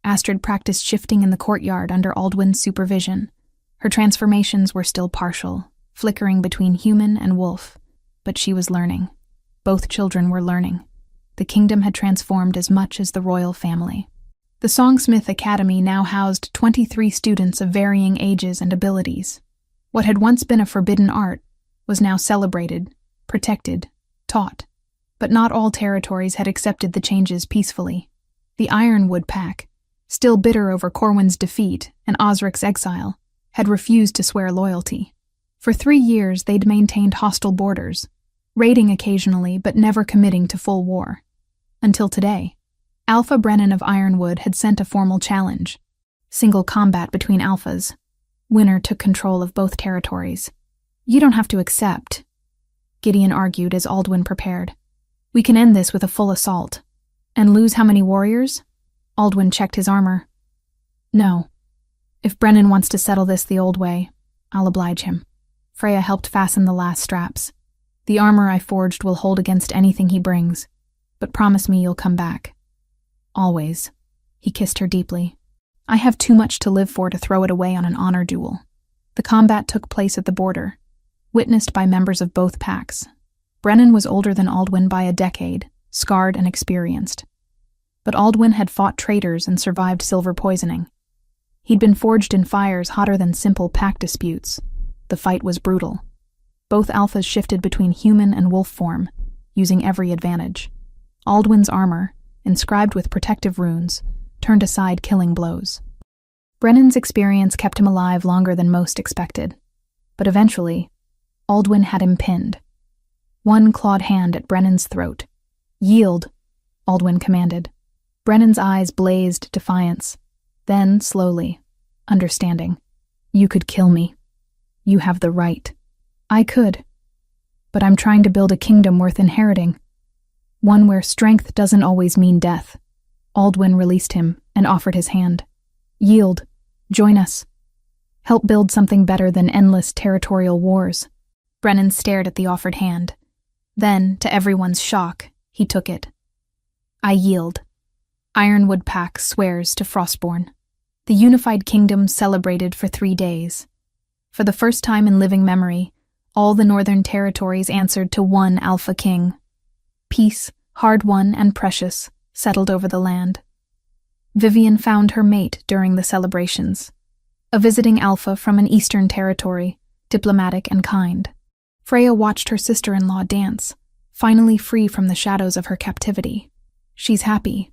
Astrid practiced shifting in the courtyard under Aldwyn's supervision. Her transformations were still partial, flickering between human and wolf, but she was learning. Both children were learning. The kingdom had transformed as much as the royal family. The Songsmith Academy now housed 23 students of varying ages and abilities. What had once been a forbidden art was now celebrated, protected, taught. But not all territories had accepted the changes peacefully. The Ironwood Pack, still bitter over Corwin's defeat and Osric's exile, had refused to swear loyalty. For 3 years they'd maintained hostile borders, raiding occasionally but never committing to full war. Until today, Alpha Brennan of Ironwood had sent a formal challenge. Single combat between alphas. Winner took control of both territories. "You don't have to accept," Gideon argued as Aldwyn prepared. "We can end this with a full assault." "And lose how many warriors?" Aldwyn checked his armor. "No. If Brennan wants to settle this the old way, I'll oblige him." Freya helped fasten the last straps. "The armor I forged will hold against anything he brings, but promise me you'll come back." "Always." He kissed her deeply. "I have too much to live for to throw it away on an honor duel." The combat took place at the border, witnessed by members of both packs. Brennan was older than Aldwyn by a decade, scarred and experienced. But Aldwyn had fought traitors and survived silver poisoning. He'd been forged in fires hotter than simple pack disputes. The fight was brutal. Both alphas shifted between human and wolf form, using every advantage. Aldwyn's armor, inscribed with protective runes, turned aside killing blows. Brennan's experience kept him alive longer than most expected. But eventually, Aldwyn had him pinned. One clawed hand at Brennan's throat. "Yield," Aldwyn commanded. Brennan's eyes blazed defiance. Then, slowly, understanding. "You could kill me. You have the right." "I could. But I'm trying to build a kingdom worth inheriting. One where strength doesn't always mean death." Aldwyn released him and offered his hand. "Yield. Join us. Help build something better than endless territorial wars." Brennan stared at the offered hand. Then, to everyone's shock, he took it. "I yield. Ironwood Pack swears to Frostborn." The unified kingdom celebrated for 3 days. For the first time in living memory, all the northern territories answered to one alpha king. Peace, hard-won and precious, settled over the land. Vivian found her mate during the celebrations, a visiting alpha from an eastern territory, diplomatic and kind. Freya watched her sister-in-law dance, finally free from the shadows of her captivity. "She's happy,"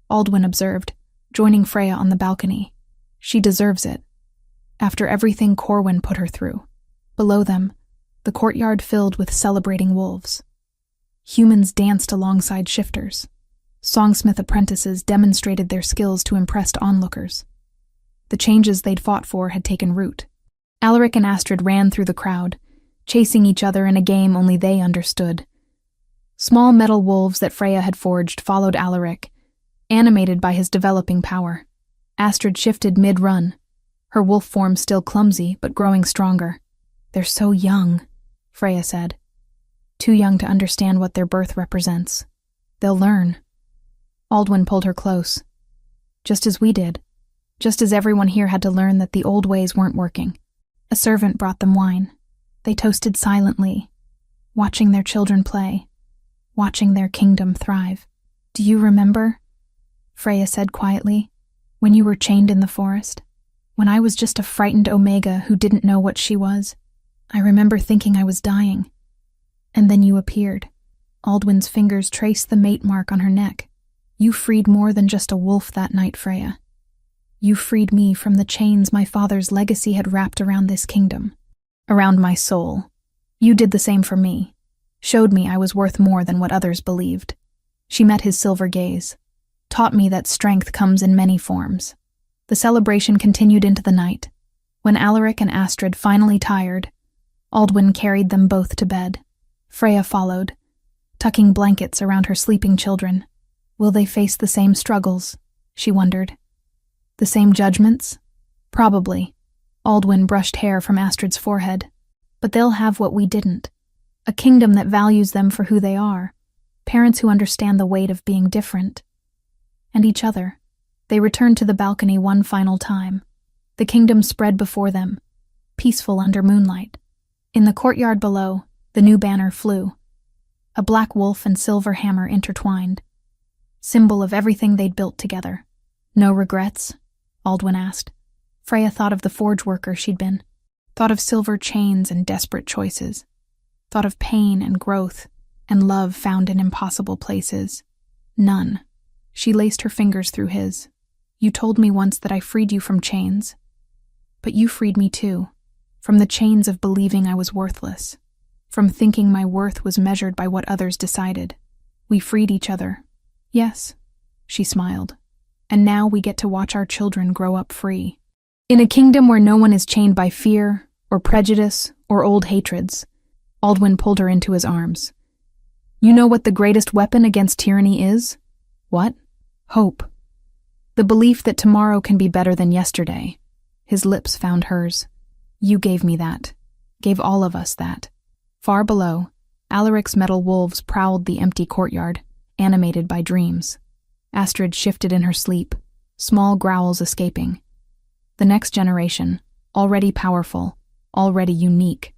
Aldwin observed, joining Freya on the balcony. "She deserves it, after everything Corwin put her through." Below them, the courtyard filled with celebrating wolves. Humans danced alongside shifters. Songsmith apprentices demonstrated their skills to impressed onlookers. The changes they'd fought for had taken root. Alaric and Astrid ran through the crowd, chasing each other in a game only they understood. Small metal wolves that Freya had forged followed Alaric, animated by his developing power. Astrid shifted mid-run, her wolf form still clumsy but growing stronger. "They're so young," Freya said. "Too young to understand what their birth represents. They'll learn." Aldwin pulled her close. "Just as we did. Just as everyone here had to learn that the old ways weren't working." A servant brought them wine. They toasted silently, watching their children play, watching their kingdom thrive. "Do you remember," Freya said quietly, "when you were chained in the forest? When I was just a frightened Omega who didn't know what she was? I remember thinking I was dying. And then you appeared." Aldwin's fingers traced the mate mark on her neck. "You freed more than just a wolf that night, Freya. You freed me from the chains my father's legacy had wrapped around this kingdom, around my soul. You did the same for me, showed me I was worth more than what others believed." She met his silver gaze, taught me that strength comes in many forms. The celebration continued into the night. When Alaric and Astrid finally tired, Aldwin carried them both to bed. Freya followed, tucking blankets around her sleeping children. Will they face the same struggles? She wondered. The same judgments? Probably. Aldwin brushed hair from Astrid's forehead. But they'll have what we didn't. A kingdom that values them for who they are. Parents who understand the weight of being different. And each other. They returned to the balcony one final time. The kingdom spread before them, peaceful under moonlight. In the courtyard below, the new banner flew. A black wolf and silver hammer intertwined. Symbol of everything they'd built together. "No regrets?" Aldwin asked. Freya thought of the forge worker she'd been. Thought of silver chains and desperate choices. Thought of pain and growth, and love found in impossible places. None. She laced her fingers through his. "You told me once that I freed you from chains. But you freed me too. From the chains of believing I was worthless. From thinking my worth was measured by what others decided. We freed each other. Yes," she smiled. "And now we get to watch our children grow up free. In a kingdom where no one is chained by fear, or prejudice, or old hatreds." Aldwin pulled her into his arms. "You know what the greatest weapon against tyranny is?" "What?" "Hope. The belief that tomorrow can be better than yesterday." His lips found hers. "You gave me that. Gave all of us that." Far below, Alaric's metal wolves prowled the empty courtyard, animated by dreams. Astrid shifted in her sleep, small growls escaping. The next generation, already powerful, already unique,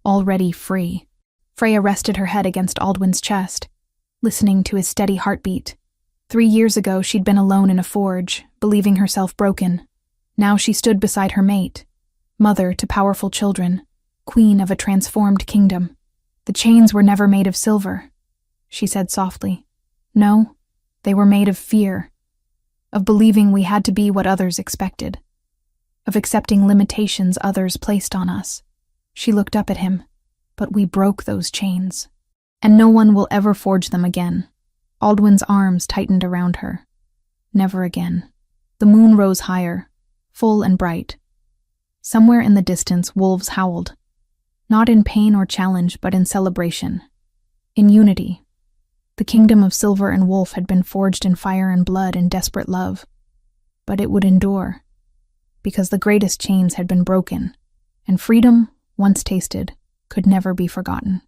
already free. Freya rested her head against Aldwin's chest, listening to his steady heartbeat. 3 years ago she'd been alone in a forge, believing herself broken. Now she stood beside her mate, mother to powerful children, queen of a transformed kingdom. "The chains were never made of silver," she said softly. "No, they were made of fear, of believing we had to be what others expected, of accepting limitations others placed on us." She looked up at him. "But we broke those chains, and no one will ever forge them again." Aldwin's arms tightened around her. Never again. The moon rose higher, full and bright. Somewhere in the distance, wolves howled. Not in pain or challenge, but in celebration. In unity. The kingdom of Silver and Wolf had been forged in fire and blood in desperate love. But it would endure, because the greatest chains had been broken, and freedom, once tasted, could never be forgotten.